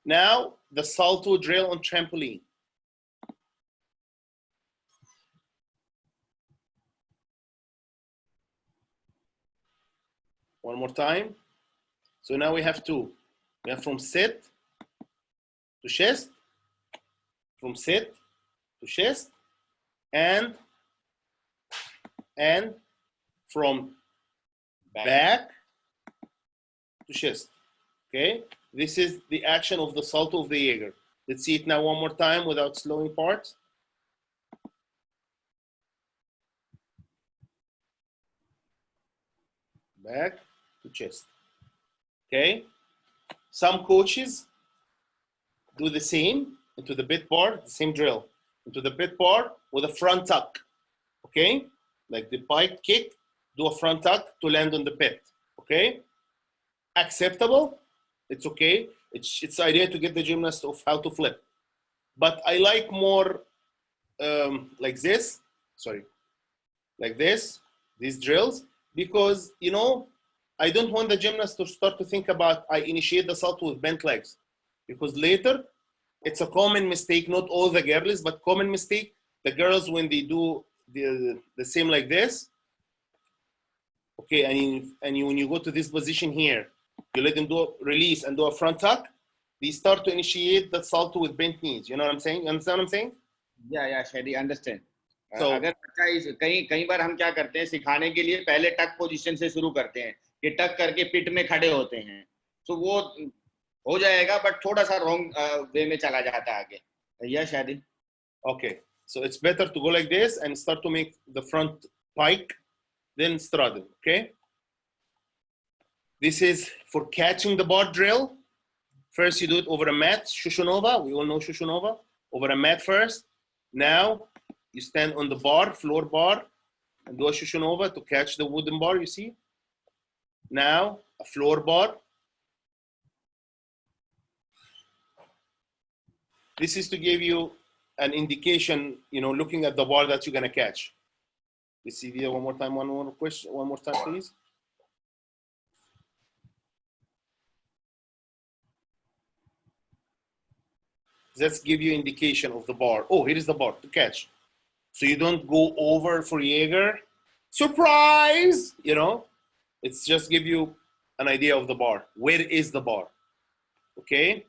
Now the salto drill on trampoline. One more time. So now we have 2. We have from sit to chest, from sit to chest, and from back to chest. Okay, this is the action of the salto of the Jaeger. Let's see it now one more time without slowing parts. Back to chest. Okay, some coaches do the same into the bit bar, the same drill, into the bit bar with a front tuck. Okay, like the pike kick, do a front tuck to land on the pit. Okay, acceptable. It's okay. It's the idea to get the gymnast of how to flip. But I like more like this. Sorry, like this. These drills, because you know, I don't want the gymnast to start to think about I initiate the salto with bent legs, because later it's a common mistake. Not all the girls, but common mistake. The girls when they do the same like this. Okay, when you go to this position here, you let them do a release and do a front tuck. They start to initiate the salto with bent knees. You know what I'm saying? You understand what I'm saying? Yeah, Shady, understand. So, अगर बच्चा कई बार हम क्या करते हैं, सिखाने के लिए पहले टक पोजीशन से शुरू करते हैं कि टक करके पिट में खड़े होते हैं, तो वो हो जाएगा, बट थोड़ा सा रॉन्ग वे में चला जाता है आगे. Yeah, Shady. Okay, so it's better to go like this and start to make the front pike, then straddle. Okay. This is for catching the bar drill. First, you do it over a mat, Shushunova. We all know Shushunova. Over a mat first. Now, you stand on the bar, floor bar, and do a Shushunova to catch the wooden bar, you see? Now, a floor bar. This is to give you an indication, you know, looking at the bar that you're going to catch. Let's see here one more time, one more question, one more time, please. Let's give you indication of the bar. Oh, here is the bar to catch. So you don't go over for Jaeger. Surprise! You know, it's just give you an idea of the bar. Where is the bar? Okay?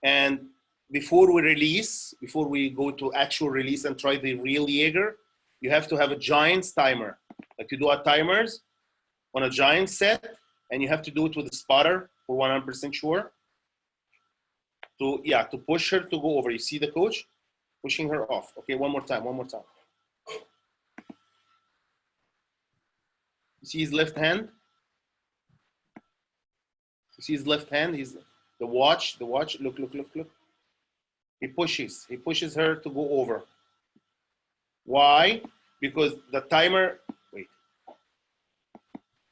And before we release, before we go to actual release and try the real Jaeger, you have to have a Giants timer. Like you do a timers on a Giant set, and you have to do it with a spotter for 100% sure. To push her to go over. You see the coach pushing her off. Okay, one more time. You see his left hand? You see his left hand? He's the watch. Look. He pushes her to go over. Why? Because the timer,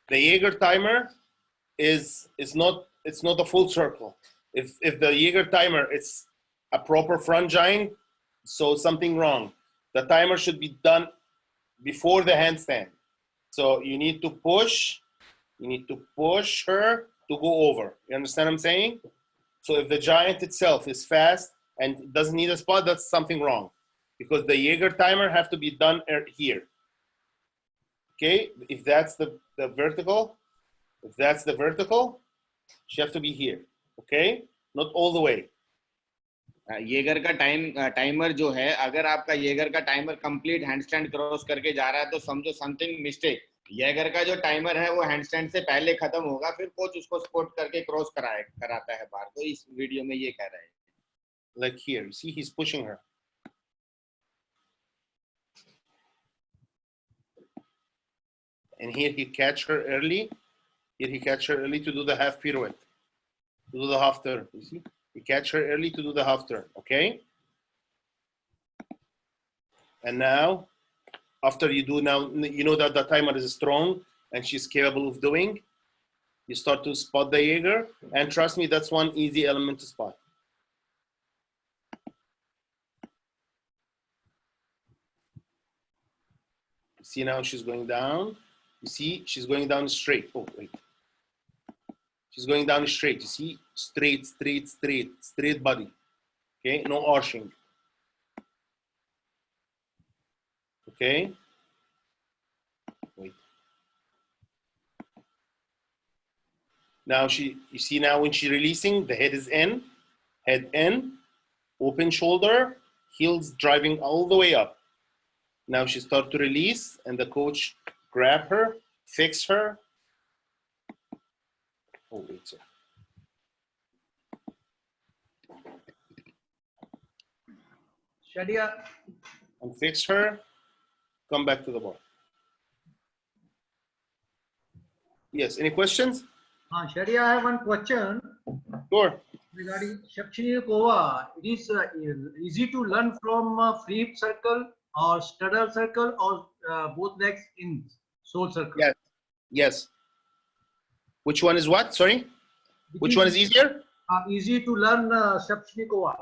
the Jaeger timer it's not a full circle. If the Jaeger timer is a proper front giant, so something wrong. The timer should be done before the handstand. So you need to push her to go over. You understand what I'm saying? So if the giant itself is fast and doesn't need a spot, that's something wrong. Because the Jaeger timer have to be done here. Okay, if that's the vertical, she have to be here. Okay, not all the way. Jaeger का timer जो है, अगर आपका Jaeger का timer complete handstand cross करके जा रहा है तो समझो समथिंग मिस्टेक. येगर का जो टाइमर है वो हैंडस्टैंड से पहले खत्म होगा, फिर कोच उसको स्पॉट करके क्रॉस कराता है बार. तो इस वीडियो में ये कह रहा है. Like here, you see he's pushing her. And here he catch her early. Here he catch her early to do the half pirouette, to do the half turn. You see, he catch her early to do the half turn. Okay. And now after you do now, you know that the timer is strong and she's capable of doing, you start to spot the Jaeger, and trust me, that's one easy element to spot. See now she's going down. You see she's going down straight. Oh, wait. She's going down straight. You see? Straight, straight, straight, straight body. Okay, no arching. Okay. Wait. Now you see now when she's releasing, the head is in, head in, open shoulder, heels driving all the way up. Now she starts to release, and the coach grab her, fix her. Oh, wait, sir. Shady, And fix her, come back to the bar. Yes, any questions? Shady, I have one question Sure. regarding Shevchenko. It is easy to learn from free hip circle or straddle circle or both legs in sole circle. Yes. Yes. Which one is what? Sorry? Which one is easier? Easy to learn Shevchenko.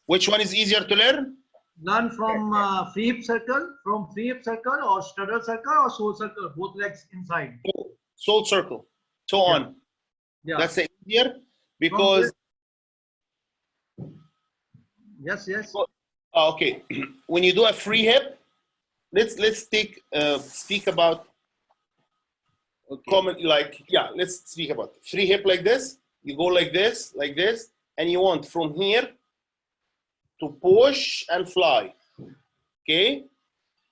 Which one is easier to learn? Learn from free hip circle, or straddle circle or sole circle, both legs inside. Sole circle, toe on. Yeah. That's the easier because. Yes, yes. Okay, when you do a free hip, let's speak about common, like, yeah, let's speak about free hip like this. You go like this, and you want from here to push and fly. Okay,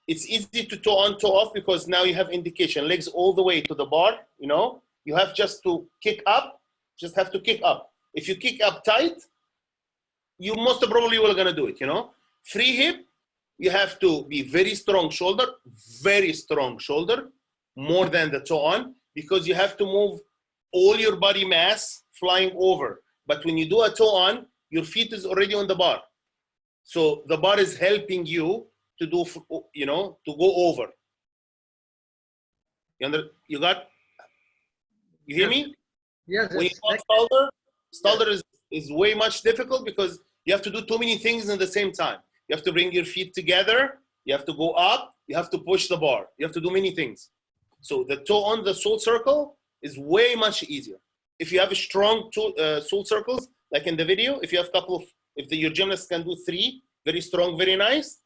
it's easy to toe on, toe off because now you have indication, legs all the way to the bar. You know, you have just to kick up, just have to kick up. If you kick up tight, you most probably will gonna do it. You know, free hip, you have to be very strong shoulder, more than the toe on, because you have to move all your body mass flying over. But when you do a toe on, your feet is already on the bar. So the bar is helping you to do, you know, to go over. You hear me? Yes. When you do Stalder is way much difficult because you have to do too many things at the same time. You have to bring your feet together. You have to go up. You have to push the bar. You have to do many things. So the toe on the sole circle is way much easier. If you have a strong sole circles, like in the video, if you have a couple of, your gymnast can do 3, very strong, very nice,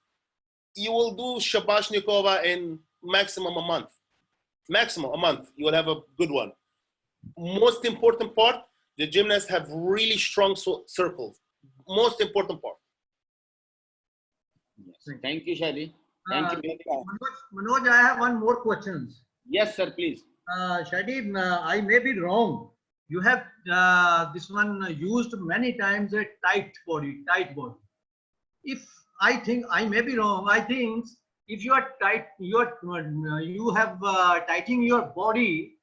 you will do Shabashnikova in maximum a month. Maximum a month, you will have a good one. Most important part, the gymnasts have really strong circles. Most important part. Yes. Thank you, Shady. Thank you. Manoj, I have one more question. Yes, sir, please. Shady, I may be wrong. You have this one used many times a tight body. If I think I may be wrong, I think if you are tight, you have tightening your body,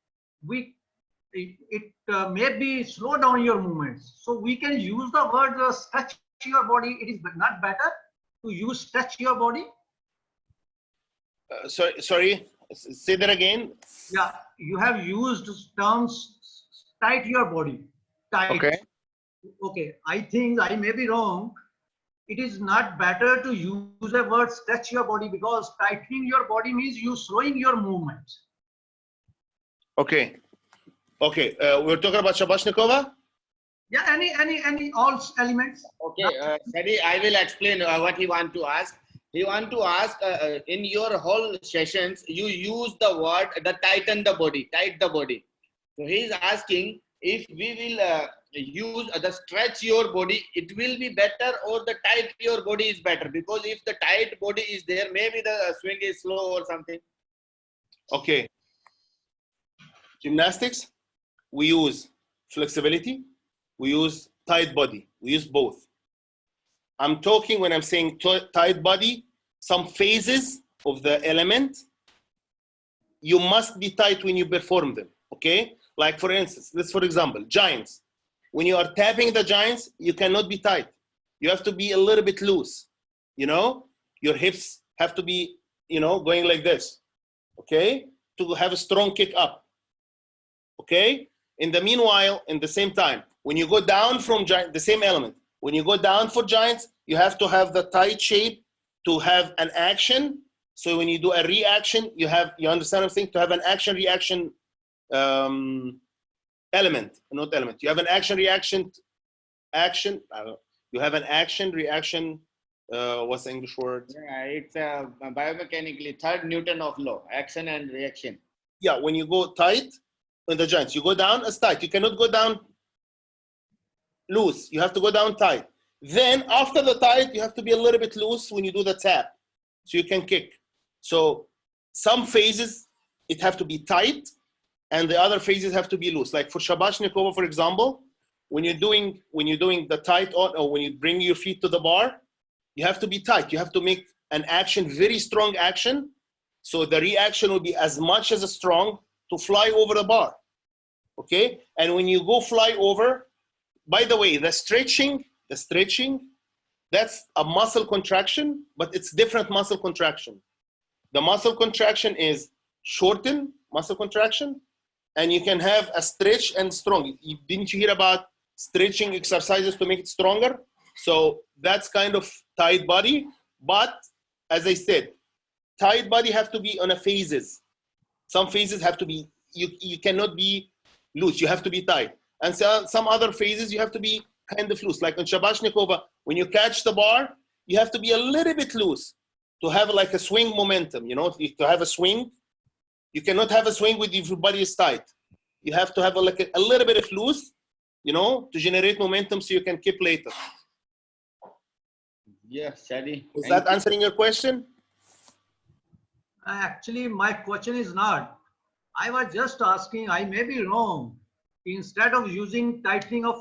it maybe slow down your movements. So we can use the word stretch your body. It is not better to use stretch your body. Sorry, say that again. Yeah, you have used terms tight your body. Tight. Okay. Okay, I think I may be wrong. It is not better to use a word stretch your body because tightening your body means you slowing your movements. Okay. Okay. We're talking about Shabashnikova? Yeah, any all elements. Okay, Shady, I will explain what he want to ask. He want to ask in your whole sessions, you use the word tighten the body, tight the body. So he is asking if we will use the stretch your body, it will be better, or the tight your body is better, because if the tight body is there, maybe the swing is slow or something. Okay. Gymnastics, we use flexibility, we use tight body, we use both. I'm talking when I'm saying tight body, some phases of the element, you must be tight when you perform them, okay? Like for instance, for example, giants. When you are tapping the giants, you cannot be tight. You have to be a little bit loose, you know? Your hips have to be you know, going like this, okay, to have a strong kick up, okay? In the meanwhile, in the same time, when you go down from giant, the same element, when you go down for giants, you have to have the tight shape to have an action. So when you do a reaction, you understand what I'm saying? To have an action-reaction element, not element. You have an action-reaction, you have an action-reaction, what's the English word? Yeah, it's biomechanically third Newton of law, action and reaction. Yeah, when you go tight on the joints, you go down as tight. You cannot go down loose. You have to go down tight. Then after the tight, you have to be a little bit loose when you do the tap, so you can kick. So some phases, it have to be tight, and the other phases have to be loose. Like for Shabashnikova, for example, when you're doing the tight on, or when you bring your feet to the bar, you have to be tight. You have to make an action, very strong action. So the reaction will be as much as strong to fly over the bar, okay? And when you go fly over, by the way, the stretching, that's a muscle contraction, but it's different muscle contraction. The muscle contraction is shorten muscle contraction, and you can have a stretch and strong. Didn't you hear about stretching exercises to make it stronger? So that's kind of tight body, but as I said, tight body have to be on a phases. Some phases have to be, you cannot be loose, you have to be tight. And so, some other phases you have to be kind of loose. Like on Shabashnikova, when you catch the bar, you have to be a little bit loose to have like a swing momentum, you know, to have a swing. You cannot have a swing with your body is tight. You have to have a little bit of loose, you know, to generate momentum so you can keep later. Yes, Shady. Is that answering your question? Actually, my question is not. I was just asking, I may be wrong. Instead of using tightening of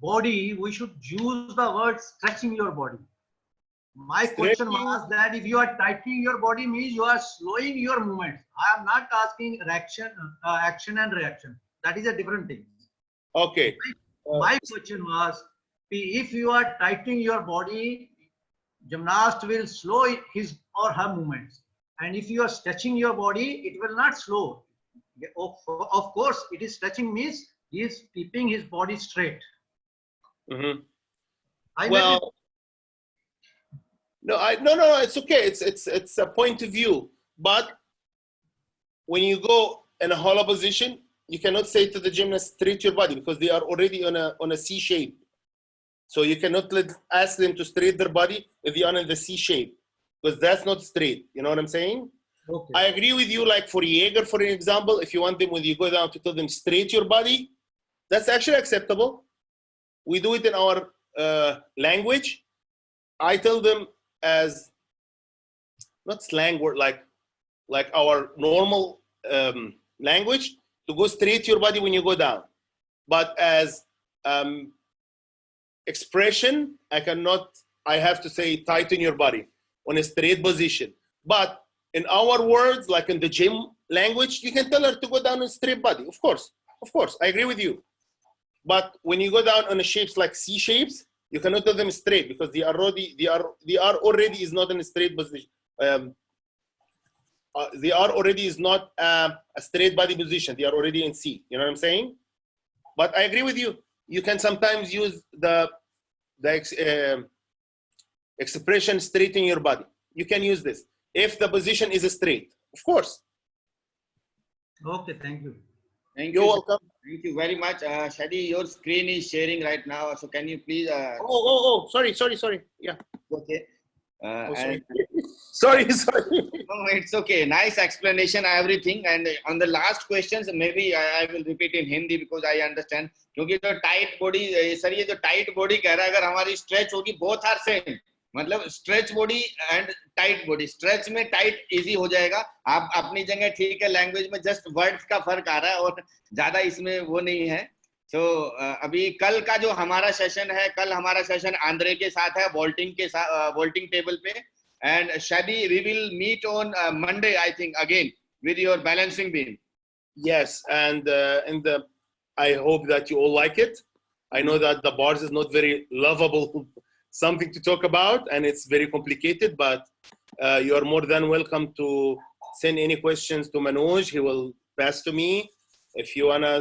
body, we should use the word stretching your body. My question was that if you are tightening your body means you are slowing your movements. I am not asking action and reaction. That is a different thing. Okay. My question was, if you are tightening your body, gymnast will slow his or her movements. And if you are stretching your body, it will not slow. Of course, it is stretching means he is keeping his body straight. Mm-hmm. No, it's okay. It's a point of view. But when you go in a hollow position, you cannot say to the gymnast, straight your body, because they are already on a C shape. So you cannot ask them to straight their body if they are in the C shape, because that's not straight. You know what I'm saying? okay. I agree with you. Like for Jaeger, for an example, if you want them, when you go down to tell them straight your body, that's actually acceptable. We do it in our language. I tell them as not slang word, like our normal language, to go straight your body when you go down. But as expression, I have to say tighten your body on a straight position. But in our words, like in the gym language, you can tell her to go down on a straight body. Of course, I agree with you. But when you go down on a shapes like C shapes, you cannot tell them straight, because they are already is not in a straight position. They are already is not a straight body position. They are already in C. You know what I'm saying? But I agree with you. You can sometimes use the expression straighten your body. You can use this if the position is straight, of course. Okay, thank you. You're welcome. Thank you very much. Shady, your screen is sharing right now. So can you please... Sorry. Yeah. Okay. Sorry. No, it's okay. Nice explanation, everything. And on the last questions, maybe I will repeat in Hindi because I understand. क्योंकि जो tight body, sir ये जो tight body कह रहा है, अगर हमारी stretch होगी, both are same. मतलब stretch body and tight body. Stretch में tight easy हो जाएगा. आप अपनी जगह ठीक है, language में just words का फर्क आ रहा है और ज़्यादा इसमें वो नहीं है. तो अभी कल का जो हमारा सेशन है, कल हमारा सेशन आंद्रे के साथ है, वॉल्टिंग टेबल पे. And Shady, we will meet on Monday, I think, again with your balancing beam. Yes, and I hope that you all like it. I know that the bars is not very lovable, something to talk about, and it's very complicated, but You are more than welcome to send any questions to Manoj. He will pass to me. If you wanna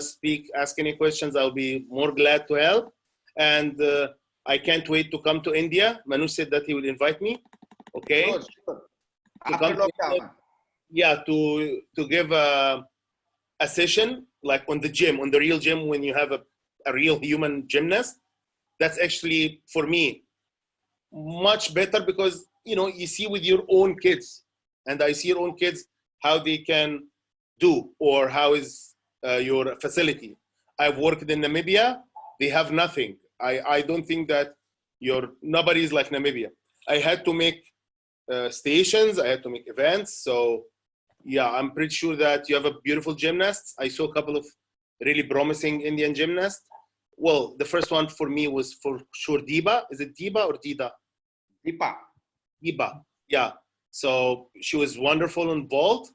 ask any questions, I'll be more glad to help. And I can't wait to come to India. Manoj said that he will invite me. Okay. Sure, sure. To After come to lockdown. India, yeah, to give a session like on the gym, on the real gym, when you have a real human gymnast. That's actually for me much better, because you see with your own kids, and I see your own kids how they can do, or how is your facility. I've worked in Namibia. They have nothing. I don't think that nobody is like Namibia. I had to make stations. I had to make events. So yeah, I'm pretty sure that you have a beautiful gymnast. I saw a couple of really promising Indian gymnasts. Well, the first one for me was for sure Diba. Is it Diba or Dida? Deepa. Diba. Yeah. So she was wonderful in vault.